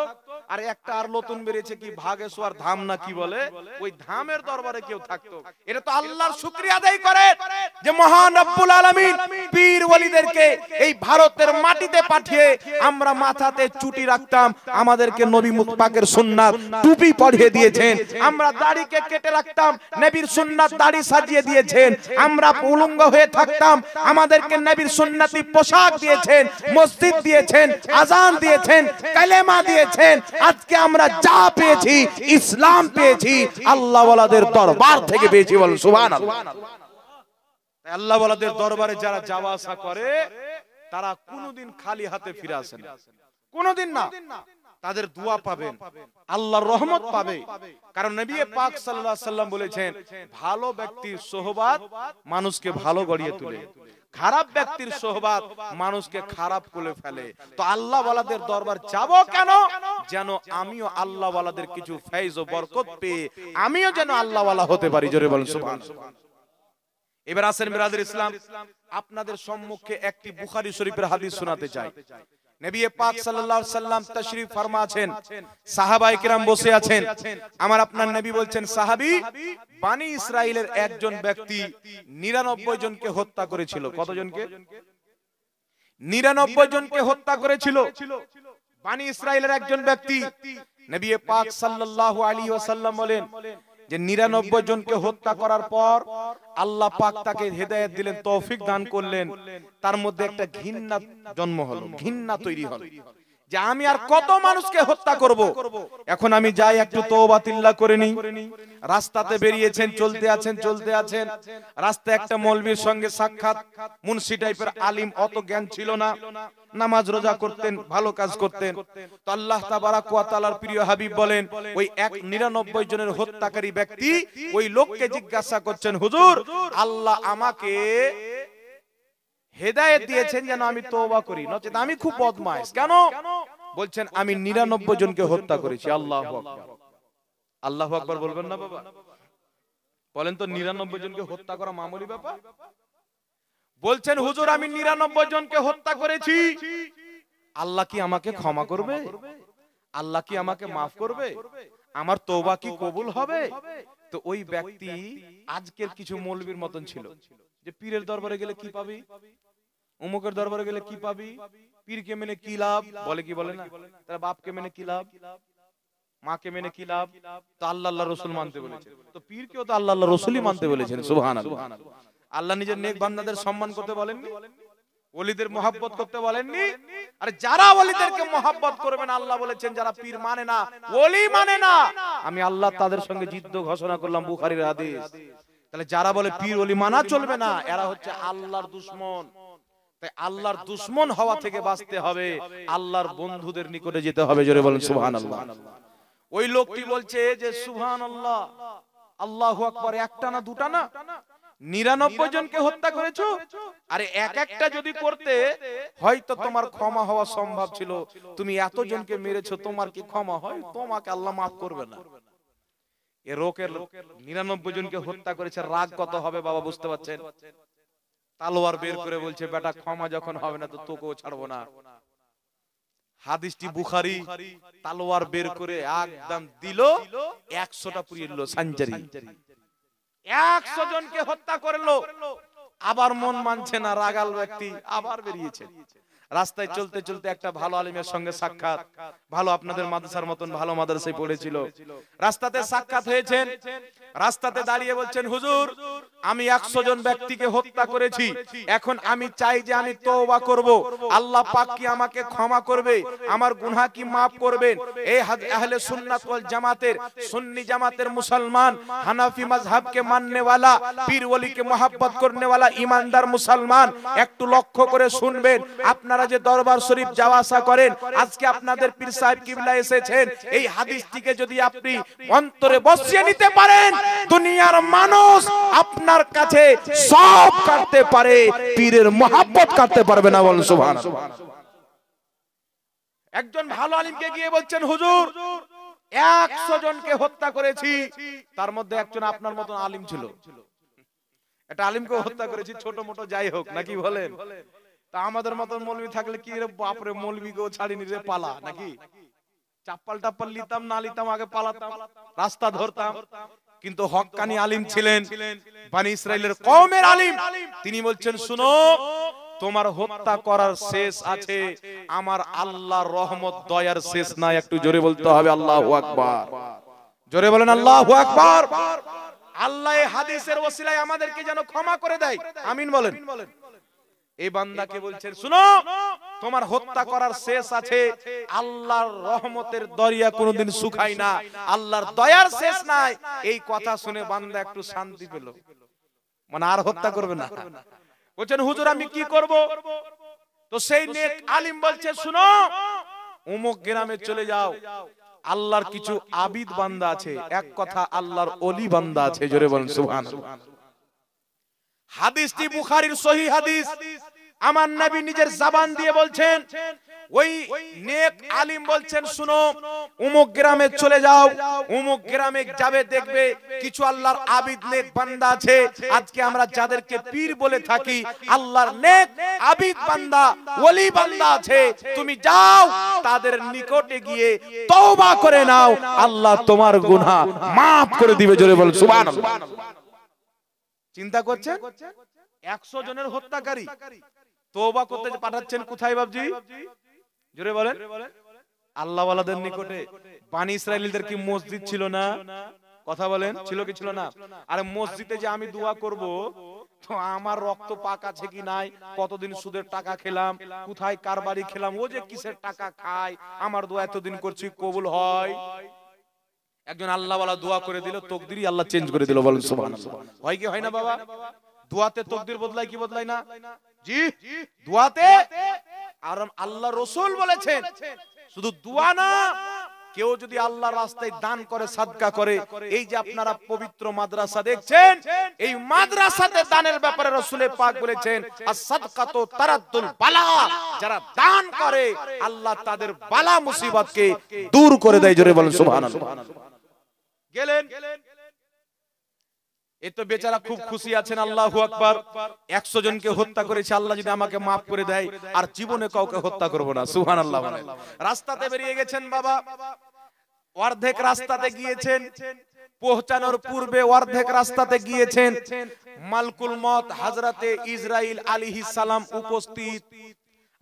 Speaker 1: আর একটা আর নতুন বেরিয়েছে কি ভাগেশ্বর ধাম না কি বলে, ওই ধামের দরবারে কেউ থাকতো। এটা তো আল্লাহর শুকরিয়া আদায় করে যে মহান রব্বুল আলামিন পীর ওলিদেরকে এই ভারতের মাটিতে পাঠিয়ে আমরা মাথাতে চুটি রাখতাম, আমাদেরকে নবী পাকের সুন্নাত টুপি পরিয়ে দিয়েছেন। আমরা দাড়িকে কেটে রাখতাম, নবীর সুন্নাত দাড়ি সাজিয়ে দিয়েছেন। আমরা উলঙ্গ হয়ে থাকতাম, আমাদেরকে নবীর সুন্নতি পোশাক দিয়েছেন, মসজিদ দিয়েছেন, আজান দিয়েছেন, কালেমা দিয়েছেন। আজকে আমরা যা পেয়েছি ইসলাম পেয়েছি, আল্লাহ ওয়ালাদের দরবার থেকে পেয়েছি। বলুন সুবহানাল্লাহ। আল্লাহ ওয়ালাদের দরবারে যারা যাওয়া আসা করে তারা কোনোদিন খালি হাতে ফিরে আসে না, কোনোদিন না। তাদের দোয়া পাবেন, আল্লাহর রহমত পাবে। কারণ নবী পাক সাল্লাল্লাহু আলাইহি সাল্লাম বলেছেন, ভালো ব্যক্তির সোহবাত মানুষকে ভালো গড়িয়ে তোলে, খারাপ ব্যক্তির সোহবাত মানুষকে খারাপ করে ফেলে। তো আল্লাহ ওয়ালাদের দরবার যাব কেন? যেন আমিও আল্লাহ ওয়ালাদের কিছু ফয়েজ ও বরকত পেয়ে আমিও যেন আল্লাহ ওয়ালা হতে পারি। জোরে বলেন সুবহানাল্লাহ। এবার আসেন বিরাদর ইসলাম, আপনাদের সম্মুখে একটি বুখারী শরীফের হাদিস শোনাতে চাই। নবী পাক সাল্লাল্লাহু আলাইহি সাল্লাম তাশরীফ ফরমা আছেন, সাহাবায়ে কিরাম বসে আছেন। আমার আপনার নবী বলছেন, সাহাবী বনি ইসরাইলের একজন ব্যক্তি 99 জনকে হত্যা করেছিল। কতজনকে? 99 জনকে হত্যা করেছিল বনি ইসরাইলের একজন ব্যক্তি। নবী পাক সাল্লাল্লাহু আলাইহি ওয়াসাল্লাম বলেন যে 99 জনকে হত্যা করার পর আল্লাহ পাক তাকে হেদায়েত দিলেন, তৌফিক দান করলেন। তার মধ্যে একটা ঘৃণা জন্ম হলো, ঘৃণা তৈরি হলো যে আমি আর কত মানুষকে হত্যা করব। এখন আমি যাই একটু তওবাতিল্লাহ করে নিই। রাস্তাতে বেরিয়েছেন, চলতে আছেন। রাস্তায় একটা মৌলবীর সঙ্গে সাক্ষাৎ, মুন্সি টাইপের আলিম, অত জ্ঞান ছিল না, নামাজ রোজা করতেন, ভালো কাজ করতেন। তো আল্লাহ তাবারাক ওয়া তাআলার প্রিয় হাবিব বলেন, ওই 99 জনের হত্যাকারী ব্যক্তি ওই লোককে জিজ্ঞাসা করছেন, হুজুর আল্লাহ আমাকে হেদায়েত দিয়েছেন যেন আমি তওবা করি, নচেত আমি খুব বদমাইশ। কেন? বলছেন আমি 99 জনকে হত্যা করেছি। আল্লাহু আকবার, আল্লাহু আকবার বলবেন না বাবা? বলেন তো 99 জনকে হত্যা করা মামুলি ব্যাপার? বলছেন হুজুর আমি 99 জনকে হত্যা করেছি, আল্লাহ কি আমাকে ক্ষমা করবে? আল্লাহ কি আমাকে মাফ করবে? আমার তওবা কি কবুল হবে? তো ওই ব্যক্তি আজকের কিছু মৌলবীর মতন ছিল, যে পীরের দরবারে গেলে কি পাবি, অমুকের দরবারে গেলে কি পাবি, পীরকে মেনে কি লাভ, বলে কি বলে না? তার বাপকে মেনে কি লাভ, মাকে মেনে কি লাভ? তো আল্লাহ আল্লাহ রাসূল মানতে বলেছেন, তো পীরকেও তো আল্লাহ আল্লাহ রাসূলই মানতে বলেছেন। সুবহানাল্লাহ। আল্লাহ নিজের নেক বান্দাদের সম্মান করতে বলেননি, ওলিদের মহব্বত করতে বলেননি? আর যারা ওলিদেরকে মহব্বত করবেন, আল্লাহ বলেছেন যারা পীর মানে না, ওলি মানে না, আমি আল্লাহ তাদের সঙ্গে জিদ্দ ঘোষণা করলাম, বুখারীর হাদিস। তাহলে যারা বলে পীর ওলি মানা চলবে না, এরা হচ্ছে আল্লাহর দুশমন। তাই আল্লাহর দুশমন হওয়া থেকে বাঁচতে হবে, আল্লাহর বন্ধুদের নিকটে যেতে হবে। জোরে বলেন সুবহানাল্লাহ। ওই লোকটি বলছে যে সুবহানাল্লাহ, আল্লাহু আকবার, একটা না দুটা না, 99 জনকে হত্যা করেছো। আরে এক একটা যদি করতে হয়তো তোমার ক্ষমা হওয়া সম্ভব ছিল, তুমি এত জনকে মেরেছো, তোমার কি ক্ষমা হয়? তোমাকে আল্লাহ মাফ করবে না। এ লোকের 99 জনকে হত্যা করেছে, রাগ কত হবে বাবা, বুঝতে পারছেন? তালোয়ার বের করে বলছে বেটা ক্ষমা যখন হবে না তো তোকেও ছাড়বো না। হাদিসটি বুখারী। তালোয়ার বের করে একদম দিল, 100টা পুড়িয়ে দিল সাঞ্জারি। 100 জনকে হত্যা করলো, আবার মন মানছে না, রাগাল ব্যক্তি আবার বেরিয়েছে। রাস্তায় চলতে চলতে একটা ভালো আলিমের সঙ্গে সাক্ষাৎ, ভালো আপনাদের মাদ্রাসার মতন ভালো মাদ্রাসায় পড়েছিল, রাস্তাতে সাক্ষাৎ হয়েছেন। রাস্তাতে দাঁড়িয়ে বলছেন হুজুর, আমি 100 জন ব্যক্তিকে হত্যা করেছি, এখন আমি চাই যে আমি তওবা করব, আল্লাহ পাক কি আমাকে ক্ষমা করবে, আমার গুনাহ কি maaf করবেন? এই আহলে সুন্নাত ওয়াল জামাতের, সুন্নি জামাতের মুসলমান, হানাফি মাযহাবকে মাননে ওয়ালা, পীর ওলিকে mohabbat করনে ওয়ালা ঈমানদার মুসলমান, একটু লক্ষ্য করে শুনবেন। আপনারা যে দরবার শরীফ যাওয়া আসা করেন, আজকে আপনাদের পীর সাহেব কিবলা এসেছেন, এই হাদিসটিকে যদি আপনি অন্তরে বসিয়ে নিতে পারেন, দুনিয়ার মানুষ আপনার কাছে সব করতে পারে, পীরের mohabbat করতে পারবে না। বলেন সুবহানাল্লাহ। একজন ভালো আলিমকে গিয়ে বলছেন হুজুর 100 জনকে হত্যা করেছি, তার মধ্যে একজন আপনার মতন আলিম ছিল, একটা আলিমকে হত্যা করেছি, ছোট মোটো যাই হোক নাকি বলেন? তা আমাদের মতন মৌলবি থাকলে কি রে বাপরে, মৌলবিকেও ছাড়িনি রে, পালা নাকি? চাপ্পাল টাপ্পাল লিতাম না লিতাম, আগে পালাতাম, রাস্তা ধরতাম। কিন্তু হক্কানি আলিম ছিলেন, বনি ইসরাইলের কওমের আলিম। তিনি বলছেন শুনো, তোমার হত্যা করার শেষ আছে, আমার আল্লাহর রহমত দয়ার শেষ নাই। একটু জোরে বলতে হবে আল্লাহু আকবার। জোরে বলেন আল্লাহু আকবার। আল্লাহ এই হাদিসের ওসিলায় আমাদেরকে যেন ক্ষমা করে দেয়, আমিন বলেন। এই বান্দাকে বলছেন শুনো, তোমার হত্যা করার শেষ আছে, আল্লাহর রহমতের দরিয়া কোনোদিন শুকায় না, আল্লাহর দয়ার শেষ নাই। এই কথা শুনে বান্দা একটু শান্তি পেল, মানে আর হত্যা করবে না। বলছেন হুজুর আমি কি করব? তো সেই নেক আলিম বলছে শুনো, অমুক গ্রামে চলে যাও, আল্লাহর কিছু আবিদ বান্দা আছে, এক কথা আল্লাহর ওলি বান্দা আছে। জোরে বলেন সুবহানাল্লাহ। হাদিসটি বুখারীর সহিহ হাদিস, আমার নবী নিজের জবান দিয়ে বলছেন। ওই নেক আলিম বলছেন শুনো, অমুক গ্রামে চলে যাও, অমুক গ্রামে যাবে দেখবে কিছু আল্লাহর আবিদ নেক বান্দা আছে। আজকে আমরা যাদেরকে পীর বলে থাকি, আল্লাহর নেক আবিদ বান্দা, ওলি বান্দা আছে, তুমি যাও তাদের নিকটে গিয়ে তওবা করে নাও, আল্লাহ তোমার গুনাহ maaf করে দিবে। জোরে বল সুবহানাল্লাহ। চিন্তা করছেন 100 জনের হত্যাকারী তওবা করতে পাঠাচ্ছেন কোথায় বাবজি? জোরে বলেন। আল্লাহ ওয়ালাদের নিকটে। বনি ইসরাইলদের কি মসজিদ ছিল না? কথা বলেন, ছিল কি ছিল না? আরে মসজিদে যে আমি দোয়া করব, তো আমার রক্ত পাক আছে কি নাই, কতদিন সুদের টাকা খেলাম, কোথায় কার বাড়ি খেলাম, ও যে কিসের টাকা খায়, আমার দোয়া এতদিন করছি কবুল হয়? একজন আল্লাহ ওয়ালা দোয়া করে দিল, তকদিরই আল্লাহ চেঞ্জ করে দিল। বলেন সুবহানাল্লাহ। হয় কি হয় না বাবা? দোয়াতে তকদির বদলায় কি বদলায় না? জি, দোয়াতে। আর আল্লাহ রাসূল বলেছেন শুধু দোয়া না, কেউ যদি আল্লাহর রাস্তায় দান করে, সাদকা করে, এই যে আপনারা পবিত্র মাদ্রাসা দেখছেন, এই মাদ্রাসাতে দানের ব্যাপারে রাসূল পাক বলেছেন আস-সাদকাতু তারাদ্দুল বালা, যারা দান করে আল্লাহ তাদের বালা মুসিবতকে দূর করে দেয়। জোরে বলেন সুবহানাল্লাহ। গেলেন, এই তো বেচারা খুব খুশি আছেন, আল্লাহু আকবার, 100 জনকে হত্যা করেছে, আল্লাহ যদি আমাকে maaf করে দেয় আর জীবনে কাউকে হত্যা করব না। সুবহানাল্লাহ। রাস্তাতে বেরিয়ে গেছেন বাবা, অর্ধেক রাস্তাতে গিয়েছেন, পৌঁছানোর পূর্বে অর্ধেক রাস্তাতে গিয়েছেন, মালকুল মত হযরতে ইসরাইল আলাইহিস সালাম উপস্থিত।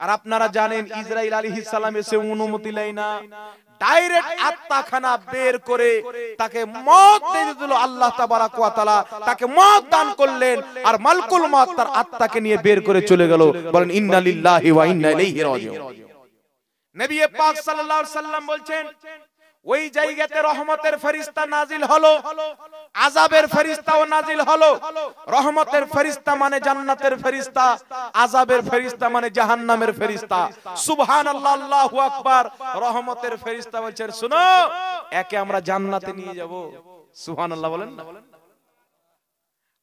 Speaker 1: আর আপনারা জানেন ইসরাইল আলাইহিস সালাম এসে অনুমতি নেয় না, ডাইরেক্ট আত্মাখানা বের করে তাকে মওত দিয়ে দিল। আল্লাহ তাবারাক ওয়া তাআলা তাকে মওত দান করলেন, আর মালকুল মওত তার আত্মাকে নিয়ে বের করে চলে গেল। বলেন ইন্না লিল্লাহি ওয়া ইন্না ইলাইহি রাজিউন। নবী পাক সাল্লাল্লাহু আলাইহি সাল্লাম বলছেন ওই জায়গাতে রহমতের ফেরেশতা নাজিল হলো, আযাবের ফেরেশতাও নাজিল হলো। রহমতের ফেরেশতা মানে জান্নাতের ফেরেশতা, আযাবের ফেরেশতা মানে জাহান্নামের ফেরেশতা। সুবহানাল্লাহ, আল্লাহু আকবার। রহমতের ফেরেশতা বলছেন শুনো, একে আমরা জান্নাতে নিয়ে যাব। সুবহানাল্লাহ বলেন না।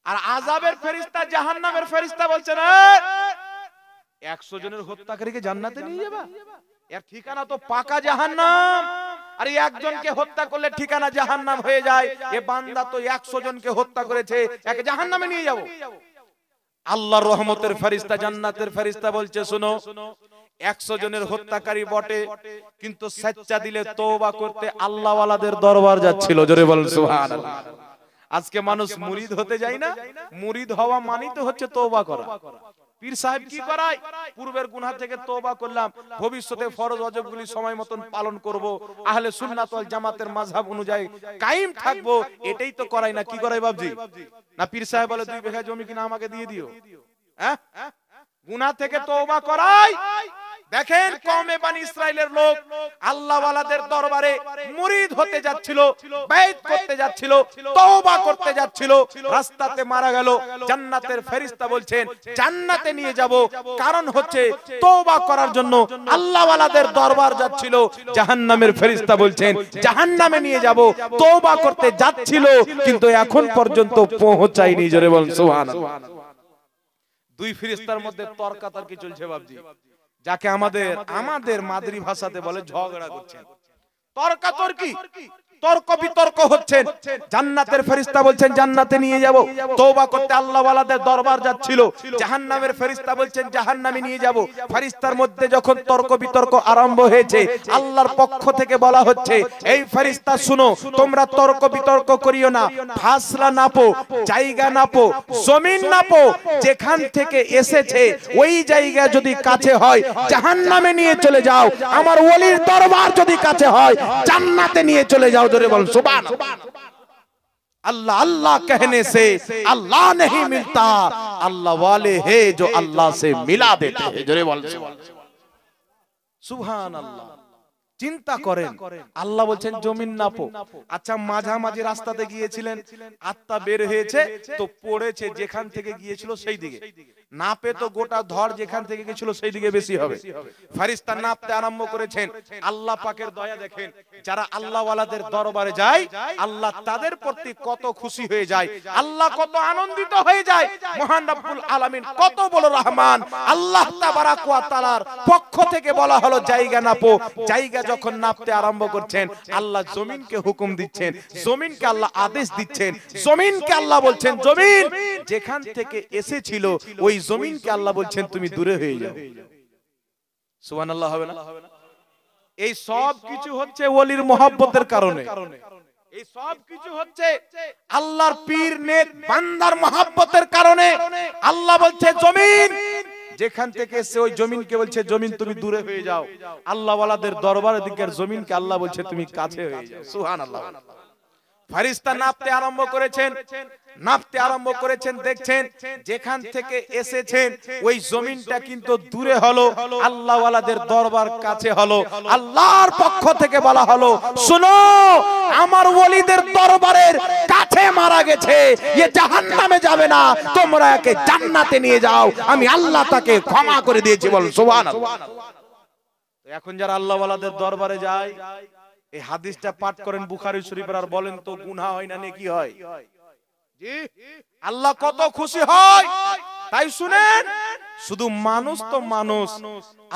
Speaker 1: আর আযাবের ফেরেশতা জাহান্নামের ফেরেশতা বলছেন 100 জনের হত্যাকারীকে জান্নাতে নিয়ে যাবা? এর ঠিকানা তো পাকা জাহান্নাম। আর একজনকে হত্যা করলে ঠিকানা জাহান্নাম হয়ে যায়। এ বান্দা তো 100 জনকে হত্যা করেছে, একে জাহান্নামে নিয়ে যাব। আল্লাহর রহমতের ফেরেশতা জান্নাতের ফেরেশতা বলছে শুনো, 100 জনের হত্যাকারী বটে, কিন্তু সচ্চা দিলে তওবা করতে আল্লাহ ওয়ালাদের দরবার যাচ্ছিল। জোরে বলেন সুবহানাল্লাহ। আজকে মানুষ মুরিদ হতে যায় না, মুরিদ হওয়া মানেই তো হচ্ছে তওবা করা। পীর সাহেব কি করায়? পূর্বের গুনাহ থেকে তওবা করলাম, ভবিষ্যতে ফরজ ওয়াজিবগুলি সময় মতন পালন করব, আহলে সুন্নাত ওয়াল জামাতের মাযহাব অনুযায়ী কায়েম থাকব, এটাই তো করাই না। কি করাই বাবজি? না পীর সাহেব বলে 2 বিঘা জমি কিনা আমাকে দিয়ে দিও। হ্যাঁ, গুনাহ থেকে তওবা করাই। দেখেন কওমে বনি ইসরাইলের লোক আল্লাহ ওয়ালাদের দরবারে মুরিদ হতে যাচ্ছিল, বাইত করতে যাচ্ছিল, তওবা করতে যাচ্ছিল, রাস্তাতে মারা গেল। জান্নাতের ফেরেশতা বলছেন জান্নাতে নিয়ে যাব, কারণ হচ্ছে তওবা করার জন্য আল্লাহ ওয়ালাদের দরবার যাচ্ছিল। জাহান্নামের ফেরেশতা বলছেন জাহান্নামে নিয়ে যাব, তওবা করতে যাচ্ছিল কিন্তু এখন পর্যন্ত পৌঁছায়নি। জোরে বলেন সুবহানাল্লাহ। দুই ফেরেশতার মধ্যে তর্কাতর্কি চলছে বাবজি, যাকে আমাদের মাদরি ভাষাতে বলে ঝগড়া করছেন, তর্কাতর্কি, তর্ক বিতর্ক হচ্ছেন। জান্নাতের ফেরেশতা বলছেন জান্নাতে নিয়ে যাব, তওবা করতে আল্লাহ ওয়ালাদের দরবার যাচ্ছিল। জাহান্নামের ফেরেশতা বলছেন জাহান্নামে নিয়ে যাব। ফেরেশতার মধ্যে যখন তর্ক বিতর্ক আরম্ভ হয়েছে, আল্লাহর পক্ষ থেকে বলা হচ্ছে এই ফেরেশতা শুনো, তোমরা তর্ক বিতর্ক করিও না, ফাসলা নাপো, জায়গা নাপো, জমিন নাপো, যেখান থেকে এসেছে ওই জায়গা যদি কাছে হয় জাহান্নামে নিয়ে চলে যাও, আমার ওলির দরবার যদি কাছে হয় জান্নাতে নিয়ে চলে যাও। जोरे बोल सुभान अल्लाह। अल्लाह कहने से अल्लाह नहीं मिलता, अल्लाह वाले हैं जो अल्लाह से मिला देते हैं। जोरे बोल सुभान अल्लाह। চিন্তা করেন, আল্লাহ বলছেন জমিন নাপো। আচ্ছা মাঝামাঝি রাস্তাতে গিয়েছিলেন, আত্মা বের হয়েছে তো পড়েছে যেখান থেকে গিয়েছিল সেই দিকে, নাপে তো গোটা ধর যেখান থেকে গিয়েছিল সেই দিকে বেশি হবে। ফেরেশতা নাপতে আরম্ভ করেছেন। আল্লাহ পাকের দয়া দেখেন, যারা আল্লাহ ওয়ালাদের দরবারে যায় আল্লাহ তাদের প্রতি কত খুশি হয়ে যায়, আল্লাহ কত আনন্দিত হয়ে যায়। মহান রব্বুল আলামিন কত বড় রহমান, আল্লাহ তাবারাক ওয়া তাআলার পক্ষ থেকে বলা হলো জায়গা নাপো। জায়গা যখন নাপতে আরম্ভ করছেন আল্লাহ জমিনকে হুকুম দিচ্ছেন, জমিনকে আল্লাহ আদেশ দিচ্ছেন, জমিনকে আল্লাহ বলছেন জমিন যেখান থেকে এসেছিল ওই জমিনকে আল্লাহ বলছেন তুমি দূরে হয়ে যাও। সুবহানাল্লাহ হবে না? এই সব কিছু হচ্ছে ওলির মহব্বতের কারণে, এই সব কিছু হচ্ছে আল্লাহর পীর নেক বান্দার মহব্বতের কারণে। আল্লাহ বলছে জমিন যেখান থেকে এসে ওই জমিনকে বলছে জমিন তুমি দূরে হয়ে যাও। আল্লাহ ওয়ালাদের দরবারের দিকের জমিনকে আল্লাহ বলছে তুমি কাছে হয়ে যাও। সুবহানাল্লাহ। ফেরেশতা নাপতে আরম্ভ করেছেন, নাপতে আরম্ভ করেছেন, দেখছেন যেখান থেকে এসেছেন ওই জমিনটা কিন্তু দূরে হলো, আল্লাহ ওয়ালাদের দরবার কাছে হলো। আল্লাহর পক্ষ থেকে বলা হলো শুনো, আমার ওলিদের দরবারের কাছে মারা গেছে, এ জাহান্নামে যাবে না, তোমরা একে জান্নাতে নিয়ে যাও, আমি আল্লাহ তাকে ক্ষমা করে দিয়েছি। বল সুবহানাল্লাহ। এখন যারা আল্লাহ ওয়ালাদের দরবারে যায় এই হাদিসটা পাঠ করেন বুখারী শরীফের, আর বলেন তো গুনাহ হয় না নেকি হয়? জি, আল্লাহ কত খুশি হয়। তাই শুনেন, শুধু মানুষ তো মানুষ,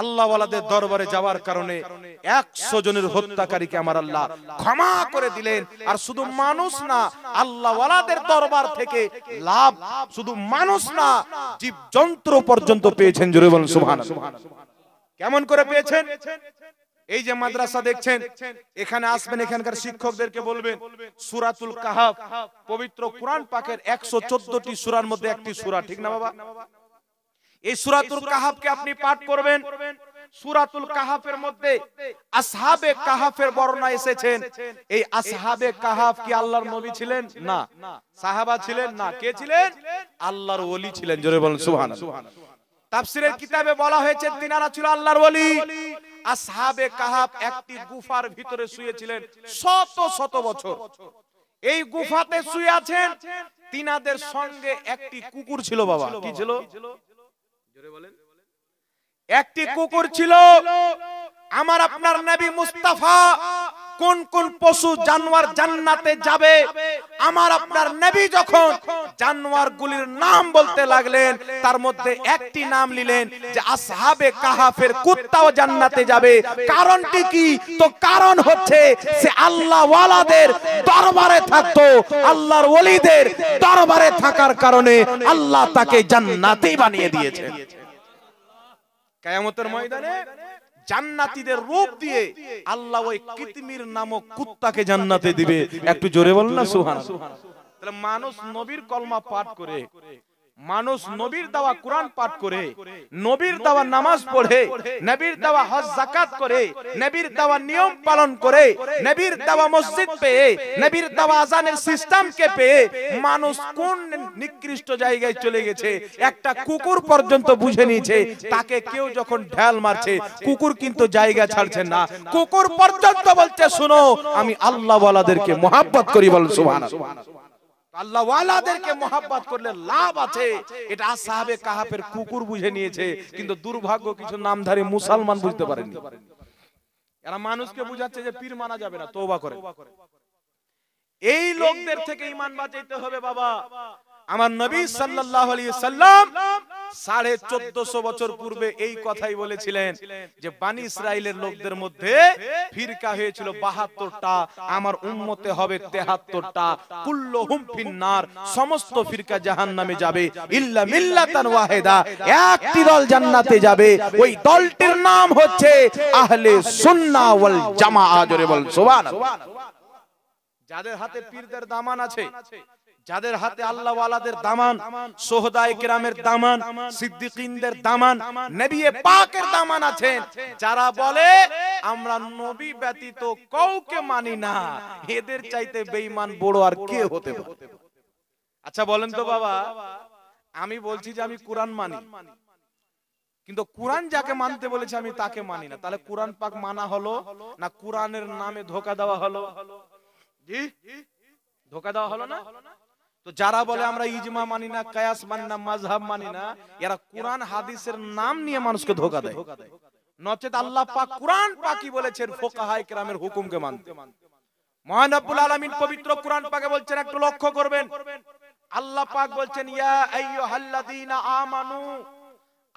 Speaker 1: আল্লাহ ওয়ালাদের দরবারে যাওয়ার কারণে 100 জনের হত্যাকারীকে আমার আল্লাহ ক্ষমা করে দিলেন। আর শুধু মানুষ না, আল্লাহ ওয়ালাদের দরবার থেকে লাভ শুধু মানুষ না, জীব জন্তু পর্যন্ত পেয়েছেন। জোরে বলুন সুবহানাল্লাহ। কেমন করে পেয়েছেন? এই যে মাদ্রাসা দেখছেন, এখানে আসবেন, এখানকার শিক্ষকদেরকে বলবেন সূরাতুল কাহাফ পবিত্র কুরআন পাকের 114টি সূরার মধ্যে একটি সূরা, ঠিক না বাবা? এই সূরাতুল কাহাফকে আপনি পাঠ করবেন। সূরাতুল কাহাফের মধ্যে আসহাবে কাহাফের বর্ণনা এসেছেন। এই আসহাবে কাহাফ কি আল্লাহর নবী ছিলেন? না। সাহাবা ছিলেন? না। কে ছিলেন? আল্লাহর ওলি ছিলেন। জোরে বলুন সুবহানাল্লাহ। তাফসীরের কিতাবে বলা হয়েছে তিনারা ছিল আল্লাহর ওলি। আসহাবে কাহাফ একটি গুফার ভিতরে শুয়েছিলেন শত শত বছর। এই গুফাতে শুয়ে আছেন, তিনাদের সঙ্গে একটি কুকুর ছিল বাবা। কি ছিল? জোরে বলেন। একটি কুকুর ছিল। আমার আপনার নবী মুস্তাফা কোন কোন পশু জানোয়ার জান্নাতে যাবে, আমার আপনার নবী যখন জানোয়ারগুলির নাম বলতে লাগলেন, তার মধ্যে একটি নাম নিলেন যে আসহাবে কাহাফের কুত্তাও জান্নাতে যাবে। কারণটি কি? তো কারণ হচ্ছে সে আল্লাহ ওয়ালাদের দরবারে থাকতো, আল্লাহর ওলিদের দরবারে থাকার কারণে আল্লাহ তাকে জান্নাতি বানিয়ে দিয়েছে। কিয়ামতের ময়দানে জান্নাতীদের রূপ দিয়ে আল্লাহ ওই কিতমির নামক কুত্তাকে জান্নাতে দিবে। একটু জোরে বলুন না সুবহানাল্লাহ। তাহলে মানুষ নবীর কলমা পাঠ করে, মানুষ নবীর দেওয়া কোরআন পাঠ করে, নবীর দেওয়া নামাজ পড়ে, নবীর দেওয়া হজ যাকাত করে, নবীর দেওয়া নিয়ম পালন করে, নবীর দেওয়া মসজিদ পেয়ে, নবীর দেওয়া আজানের সিস্টেমকে পেয়ে মানুষ কোন নিকৃষ্ট জায়গায় চলে গেছে। একটা কুকুর পর্যন্ত বুঝে নিয়েছে তাকে কেউ যখন ঢাল মারছে, কুকুর কিন্তু জায়গা ছাড়ছে না। কুকুর পর্যন্ত বলছে শুনো আমি আল্লাহ ওয়ালাদেরকে মহব্বত করি, বল সুবহানাল্লাহ। আল্লাহ ওয়ালাদেরকে মহব্বত করলে লাভ আছে, এটা আসহাবে কাহাফের কুকুর বুঝে নিয়েছে। কিন্তু দুর্ভাগ্য কিছু নামধারী মুসলমান বুঝতে পারেনি। এরা মানুষকে বুঝাচ্ছে যে পীর মানা যাবে না, তওবা করে। এই লোকদের থেকে ঈমান বাঁচাইতে হবে বাবা। আমার নবী সাল্লাল্লাহু আলাইহি সাল্লাম 1450 বছর পূর্বে এই কথাই বলেছিলেন যে বনি ইসরাইলের লোকদের মধ্যে ফিরকা হয়েছিল 72টা, আমার উম্মতে হবে 73টা। কুল্লুহুম ফিন্নার, সমস্ত ফিরকা জাহান্নামে যাবে ইল্লা মিল্লাতান ওয়াহিদা, একটি দল জান্নাতে যাবে। ওই দলটির নাম হচ্ছে আহলে সুন্নাহ ওয়াল জামাআহ। জোরে বল সুবহানাল্লাহ। যাদের হাতে পীরদের দামান আছে, যাদের হাতে আল্লাহ ওয়ালাদের দামান, সোহদায়ে কেরামের দামান, সিদ্দিকিনদের দামান, নবী পাকের দামান আছে, যারা বলে আমরা নবী ব্যতীত কাউকে মানি না, এদের চাইতে বেঈমান বড় আর কে হতে পারে? আচ্ছা বলেন তো বাবা, আমি বলছি যে আমি কোরআন মানি, কিন্তু কোরআন যাকে মানতে বলেছে আমি তাকে মানি না, তাহলে কোরআন পাক মানা হলো না কোরআনের নামে ধোঁকা দেওয়া হলো? জি, ধোঁকা দেওয়া হলো না? তো যারা বলে আমরা ইজমা মানি না, কিয়াস মানি না, মাযহাব মানি না, এরা কোরআন হাদিসের নাম নিয়ে মানুষকে ধোঁকা দেয়। নচেত আল্লাহ পাক কোরআন পাকই বলেছেন ফুকাহায়ে কেরামের হুকুমকে মানতে। মহান রব্বুল আলামিন পবিত্র কোরআন পাকে বলছেন, একটু লক্ষ্য করবেন, আল্লাহ পাক বলছেন ইয়া আইয়ুহাল্লাযীনা আমানু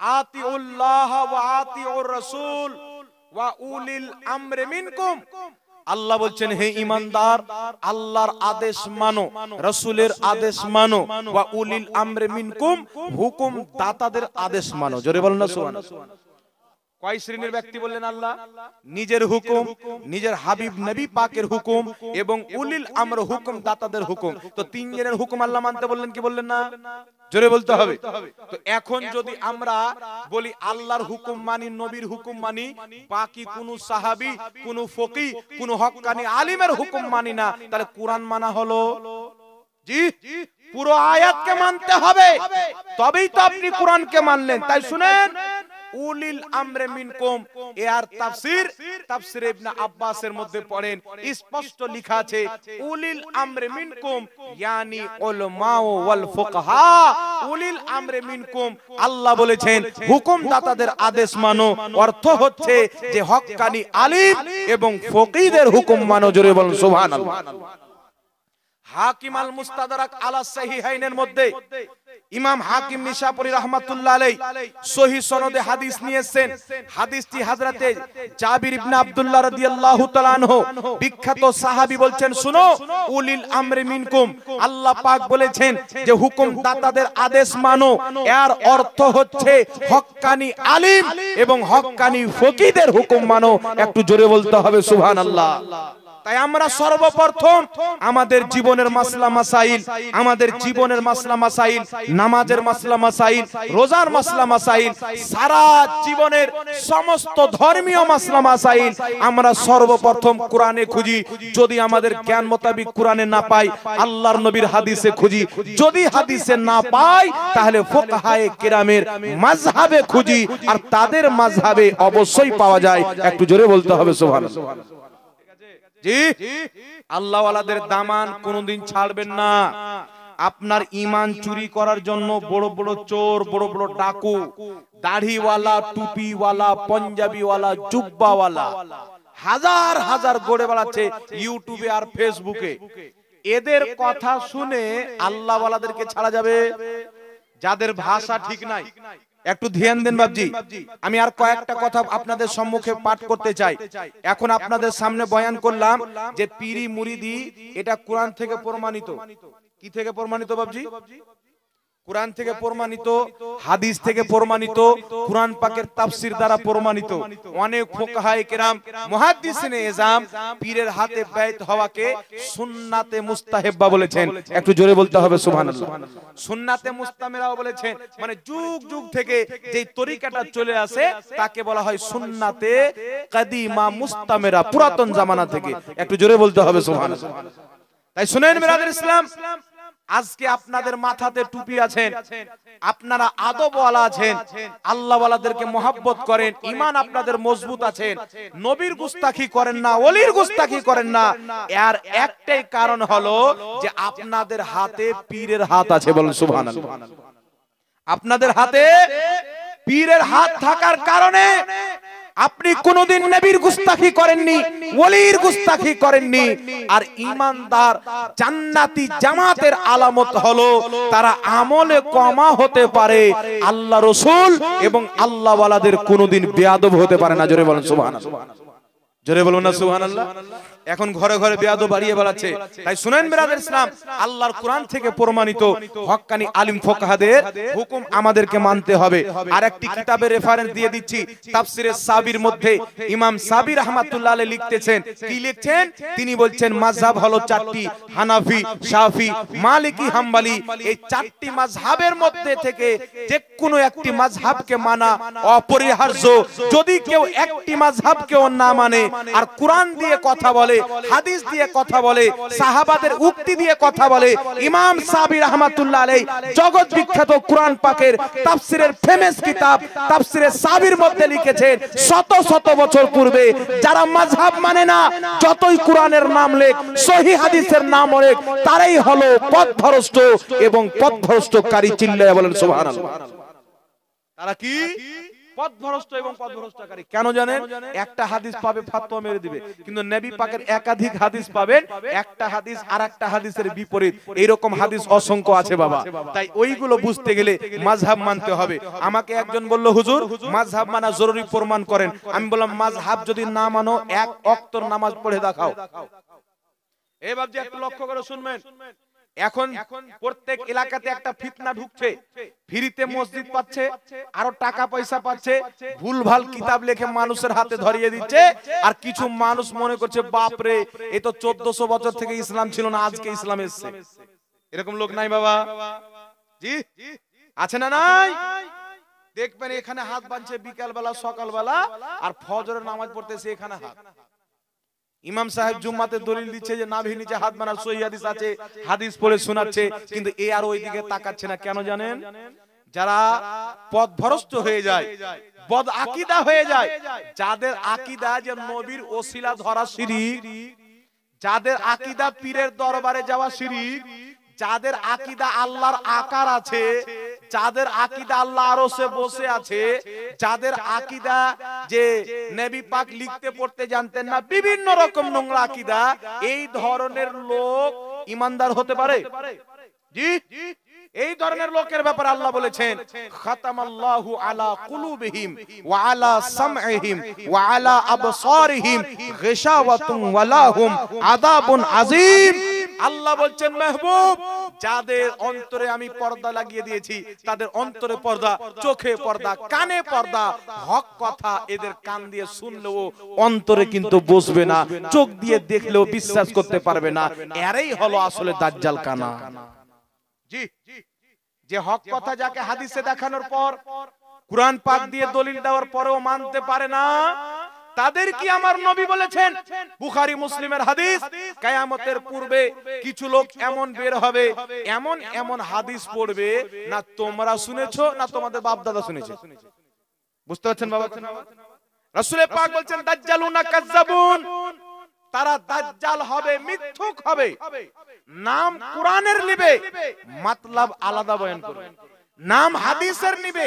Speaker 1: আতিউল্লাহ ওয়া আতিউর রাসূল ওয়া উলিল আমরি মিনকুম। আল্লাহ বলছেন হে ঈমানদার, আল্লাহর আদেশ মানো, রাসূলের আদেশ মানো, ওয়া উলিল আমরি মিনকুম, হুকুম দাতাদের আদেশ মানো। জোরে বলেন না সুবহানাল্লাহ। কয় শ্রেণীর ব্যক্তি বললেন আল্লাহ? নিজের হুকুম, নিজের হাবিব নবী পাকের হুকুম এবং উলিল আমর হুকুম দাতাদের হুকুম। তো তিন জনের হুকুম আল্লাহ মানতে বললেন কি বললেন না? জোরে বলতে হবে। তো এখন যদি আমরা বলি আল্লাহর হুকুম মানি, নবীর হুকুম মানি, বাকি কোন সাহাবী, কোন ফকিহ, কোন হক্কানি আলিমের হুকুম মানি না, তাহলে কোরআন মানা হলো? জি, পুরো আয়াতকে মানতে হবে, তবেই তো আপনি কোরআনকে মানলেন। তাই শুনেন, উলিল আমরে মিনকুম এর তাফসীর ইবনে আব্বাসের মধ্যে পড়েন, স্পষ্ট লেখা আছে উলিল আমরে মিনকুম ইয়ানি উলামা ওয়াল ফুকাহা। উলিল আমরে মিনকুম আল্লাহ বলেছেন হুকুম দাতাদের আদেশ মানো, অর্থ হচ্ছে যে হক্কানি আলিম এবং ফকিহদের হুকুম মানো। জোরে বলুন সুবহানাল্লাহ। হাকিম আল মুস্তাদরাক আলা সাহিহাইনের মধ্যে ইমাম হাকিম নিশাপুরী রাহমাতুল্লাহ আলাইহি সহিহ সনদে হাদিস নিয়েছেন। হাদিসটি হযরতে জাবির ইবনে আব্দুল্লাহ রাদিয়াল্লাহু তাআলা আনহু বিখ্যাত সাহাবী বলছেন, শুনো উলিল আমরি মিনকুম, আল্লাহ পাক বলেছেন যে হুকুম দাতাদের আদেশ মানো, এর অর্থ হচ্ছে হক্কানি আলিম এবং হক্কানি ফকিহদের হুকুম মানো। একটু জোরে বলতে হবে সুবহানাল্লাহ। তাই আমরা সর্বপ্রথম আমাদের জীবনের মাসলা মাসাইল, আমাদের জীবনের মাসলা মাসাইল, নামাজের মাসলা মাসাইল, রোজার মাসলা মাসাইল, সারা জীবনের সমস্ত ধর্মীয় মাসলা মাসাইল আমরা সর্বপ্রথম কোরআনে খুঁজি। যদি আমাদের জ্ঞান মোতাবেক কোরআনে না পাই, আল্লাহর নবীর হাদিসে খুঁজি। যদি হাদিসে না পাই, তাহলে ফুকাহায়ে কেরামের মাযহাবে খুঁজি, আর তাদের মাযহাবে অবশ্যই পাওয়া যায়। একটু জোরে বলতে হবে সুবহানাল্লাহ। জি, আল্লাহ ওয়ালাদের দামান কোনোদিন ছাড়বেন না। আপনার ঈমান চুরি করার জন্য বড় বড় চোর, বড় বড় ডাকু, দাড়িওয়ালা, টুপিওয়ালা, পাঞ্জাবিওয়ালা, জুব্বাওয়ালা হাজার হাজার গড়ে বেড়াচ্ছে ইউটিউবে আর ফেসবুকে। এদের কথা শুনে আল্লাহ ওয়ালাদেরকে ছাড়া যাবে? যাদের ভাষা ঠিক নাই, একটু ধ্যান দেন বাবজি। আমি আর কয়েকটা কথা আপনাদের সম্মুখে পাঠ করতে চাই। এখন আপনাদের সামনে বয়ান করলাম যে পীরি মুরিদি এটা কোরআন থেকে প্রমাণিত। কি থেকে প্রমাণিত বাবজি? কোরআন থেকে প্রমাণিত, হাদিস থেকে প্রমাণিত, কোরআন পাকের তাফসীর দ্বারা প্রমাণিত। অনেক ফুকাহায়ে কেরাম, মুহাদ্দিসিনে এজাম পীরের হাতে বাইত হওয়াকে সুন্নাতে মুস্তাহাব্বা বলেছেন। একটু জোরে বলতে হবে সুবহানাল্লাহ। সুন্নাতে মুস্তামেরাও বলেছেন, মানে যুগ যুগ থেকে যেই তরিকাটা চলে আসে তাকে বলা হয় সুন্নাতে কাদিমা মুস্তামেরা, পুরাতন জামানা থেকে। একটু জোরে বলতে হবে সুবহানাল্লাহ। তাই শুনেন বিরাদর ইসলাম, আজকে আপনাদের মাথাতে টুপি আছেন, আপনারা আদবওয়ালা আছেন, আল্লাহওয়ালাদেরকে মহব্বত করেন, ঈমান আপনাদের মজবুত আছেন, নবীর গুস্তাখি করেন না, ওলির গুস্তাখি করেন না, এর একটাই কারণ হলো যে আপনাদের হাতে পীরের হাত আছে। বলুন সুবহানাল্লাহ। আপনাদের হাতে পীরের হাত থাকার কারণে আপনি কোনদিন নবীর গুস্তাখি করেননি, ওলির গুস্তাখি করেননি। আর ঈমানদার জান্নাতি জামাতের আলামত হলো তারা আমলে কমা হতে পারে, আল্লাহ রাসূল এবং আল্লাহ ওয়ালাদের কোনদিন বেয়াদব হতে পারে না। জোরে বলুন সুবহানাল্লাহ। জোরে বলুন না সুবহানাল্লাহ। এখন ঘরে ঘরে বেয়াদব বাড়িয়ে বেড়াচ্ছে। তাই শুনেন বিরাদর ইসলাম, আল্লাহর কোরআন থেকে প্রমাণিত হক্কানি আলিম ফুকাহাদের হুকুম আমাদেরকে মানতে হবে। আরেকটি কিতাবের রেফারেন্স দিয়ে দিচ্ছি, তাফসিরে সাবির মধ্যে ইমাম সাবি রাহমাতুল্লাহ আলাইহি লিখতেছেন। কি লিখছেন? তিনি বলছেন মাযহাব হলো চারটি, হানাফি, শাফি, মালিকি, হাম্বলি। এই চারটি মাযহাবের মধ্যে থেকে যে কোনো একটি মাযহাবকে মানা অপরিহার্য। যদি কেউ একটি মাযহাবকে না মানে আর কোরআন দিয়ে কথা বলে, হাদিস দিয়ে কথা বলে, সাহাবাদের উক্তি দিয়ে কথা বলে, ইমাম সাবি রাহমাতুল্লাহ আলাইহি জগৎ বিখ্যাত কোরআন পাকের তাফসিরের ফেমাস কিতাব তাফসিরে সাবির মধ্যে লিখেছেন, শত শত বছর পূর্বে যারা মাযহাব মানে না, যতই কোরআনের নাম লেখ, সহিহ হাদিসের নাম লেখ, তারাই হলো পথভ্রষ্ট এবং পথভ্রষ্টকারী। চিল্লায়া বলেন সুবহানাল্লাহ। তারা কি? পথভ্রষ্ট এবং পথভ্রষ্টকারী। কেন জানেন? একটা হাদিস পাবে ফাতোয়া মেরে দিবে, কিন্তু নবী পাকের একাধিক হাদিস পাবেন, একটা হাদিস আরেকটা হাদিসের বিপরীত। এইরকম হাদিস অসংখ্য আছে বাবা। তাই ওইগুলো বুঝতে গেলে মাযহাব মানতে হবে। আমাকে একজন বলল, হুজুর মাযহাব মানা জরুরি, প্রমাণ করেন। আমি বললাম, মাযহাব যদি না মানো এক ওয়াক্ত নামাজ পড়ে দেখাও। এই বাবজি একটু লক্ষ্য করে শুনবেন। এখন প্রত্যেক এলাকাতে একটা ফিতনা ঢুকছে, ফ্রিতে মসজিদ পাচ্ছে, আরো টাকা পয়সা পাচ্ছে, ভুলভাল কিতাব লিখে মানুষের হাতে ধরিয়ে দিচ্ছে। আর কিছু মানুষ মনে করছে, বাপরে এ তো 1400 বছর থেকে ইসলাম ছিল না, আজকে ইসলাম এসেছে। এরকম লোক নাই বাবা? জি আছে না নাই? দেখবেন এখানে হাত বাঁধছে বিকাল বেলা, সকাল বেলা, আর ফজরের নামাজ পড়তেছে এখানে হাত। ইমাম সাহেব জুম্মাতে দলিল দিচ্ছে যে নাভি নিচে হাত বানার সহিহ হাদিস আছে, হাদিস পড়ে শোনাচ্ছে, কিন্তু এ আর ওই দিকে তাকাচ্ছে না। কেন জানেন? যারা পথভ্রষ্ট হয়ে যায়, বদ আকীদা হয়ে যায়, যাদের আকীদা যে নবীর ওসিলা ধরা শিরক, যাদের আকীদা পীরের দরবারে যাওয়া শিরক, যাদের আকীদা আল্লাহর আকার আছে, যাদের আকীদা আল্লাহ আরশে বসে আছে, যাদের আকীদা যে নবী পাক লিখতে পড়তে জানতেন না, বিভিন্ন রকম নোংরা আকীদা, এই ধরনের লোক ঈমানদার হতে পারে? জি, এই ধরনের লোকের ব্যাপারে আল্লাহ বলেছেন, খাতামাল্লাহু আলা কুলুবিহিম ওয়া আলা সামঈহিম ওয়া আলা আবসারিহিম গিশাওয়াতুন ওয়া লাহুম আযাবুন আযীম। আল্লাহ বলছেন, মেহবুব, যাদের অন্তরে আমি পর্দা লাগিয়ে দিয়েছি, তাদের অন্তরে পর্দা, চোখে পর্দা, কানে পর্দা, হক কথা এদের কান দিয়ে শুনলেও অন্তরে কিন্তু বসবে না, চোখ দিয়ে দেখলেও বিশ্বাস করতে পারবে না। এরাই হলো আসলে দাজ্জাল কানা। জি, যে হক কথা যাকে হাদিসে দেখানোর পর, কুরআন পাক দিয়ে দলিল দেওয়ার পরেও মানতে পারে না, তাদের কি আমার নবী বলেছেন, বুখারী মুসলিমের হাদিস, কিয়ামতের পূর্বে কিছু লোক এমন বের হবে, এমন এমন হাদিস পড়বে না তোমরা শুনেছো না তোমাদের বাপ দাদা শুনেছে। বুঝতে পারছেন বাবা? রাসূল পাক বলছেন, দাজ্জালুনা কাজ্জাবুন, তারা দাজ্জাল হবে, মিথ্যুক হবে, নাম কোরআনের নিবে, মতলব আলাদা বয়ান করবে, নাম হাদিসের নিবে,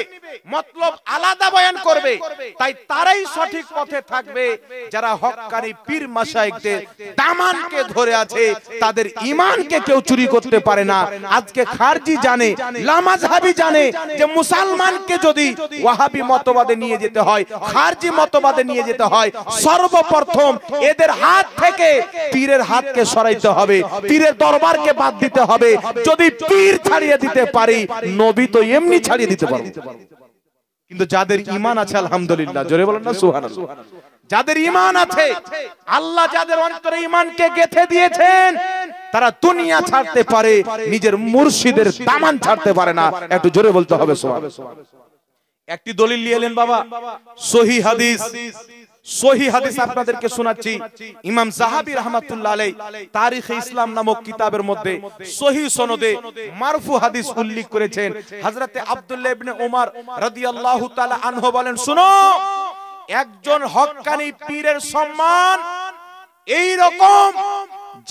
Speaker 1: মতলব আলাদা বয়ান করবে। তাই তারাই সঠিক পথে থাকবে যারা হক্কানি পীর মাশায়েখদের দামানকে ধরে আছে, তাদের ঈমানকে কেউ চুরি করতে পারে না। আজকে খারজি জানে, লামাযহাবি জানে যে মুসলমানকে যদি ওয়াহাবি মতবাদে নিয়ে যেতে হয়, খারজি মতবাদে নিয়ে যেতে হয়, সর্বপ্রথম এদের হাত থেকে পীরের হাতকে সরাইতে হবে, পীরের দরবারকে বাদ দিতে হবে। যদি পীর ছাড়িয়ে দিতে পারি, নবী তো এমনি ছাড়িয়ে দিতে পারবো। কিন্তু যাদের ঈমান আছে, আলহামদুলিল্লাহ, জোরে বলেন না সুবহানাল্লাহ, যাদের ঈমান আছে, আল্লাহ যাদের অন্তরে ঈমানকে গেঁথে দিয়েছেন, তারা দুনিয়া ছাড়তে পারে, নিজের মুর্শিদের দামান ছাড়তে পারে না। একটু জোরে বলতে হবে সুবহানাল্লাহ। একটি দলিল নিয়ে এলেন বাবা, সহিহ হাদিস। সহিহ হাদিস আপনাদেরকে শোনাচ্ছি। ইমাম যাহাবী রাহমাতুল্লাহ আলাইহি তারিখে ইসলাম নামক কিতাবের মধ্যে সহিহ সনদে মারফু হাদিস উল্লেখ করেছেন। হযরতে আব্দুল্লাহ ইবনে ওমর রাদিয়াল্লাহু তাআলা আনহু বলেন, শুনো, একজন হক্কানি পীরের সম্মান এই রকম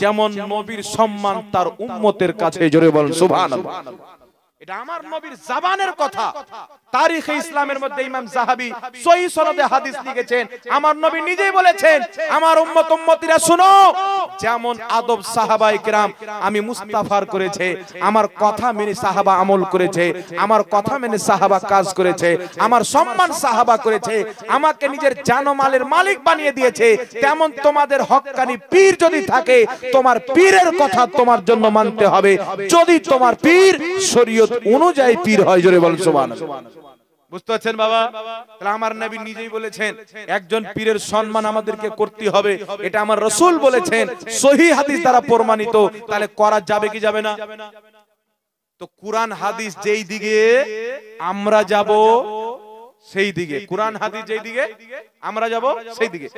Speaker 1: যেমন নবীর সম্মান তার উম্মতের কাছে। জোরে বলেন সুবহানাল্লাহ। এটা আমার নবীর জবানের কথা। তারিখে ইসলামের মধ্যে ইমাম যাহাবী সহিহ সনদে হাদিস লিখেছেন, আমার নবী নিজেই বলেছেন, আমার উম্মত উম্মতিরা শুনো, যেমন আদব সাহাবায়ে কেরাম আমি মুস্তাফার করেছে, আমার কথা মেনে সাহাবা আমল করেছে, আমার কথা মেনে সাহাবা কাজ করেছে, আমার সম্মান সাহাবা করেছে, আমাকে নিজের জানমালের মালিক বানিয়ে দিয়েছে, তেমন তোমাদের হক্কানি পীর যদি থাকে, তোমার পীরের কথা তোমার জন্য মানতে হবে, যদি তোমার পীর শরীয়ত অনুযায়ী পীর হয়। জোরে বলেন সুবহানাল্লাহ। বুঝতে পারছেন বাবা? তাহলে আমার নবী নিজেই বলেছেন একজন পীরের সম্মান আমাদেরকে করতে হবে, এটা আমার রাসূল বলেছেন, সহিহ হাদিস দ্বারা প্রমাণিত। তাহলে করা যাবে কি যাবে না? তো কুরআন হাদিস যেই দিকে আমরা যাব সেই দিকে, কুরআন হাদিস যেই দিকে আমরা যাব সেই দিকে।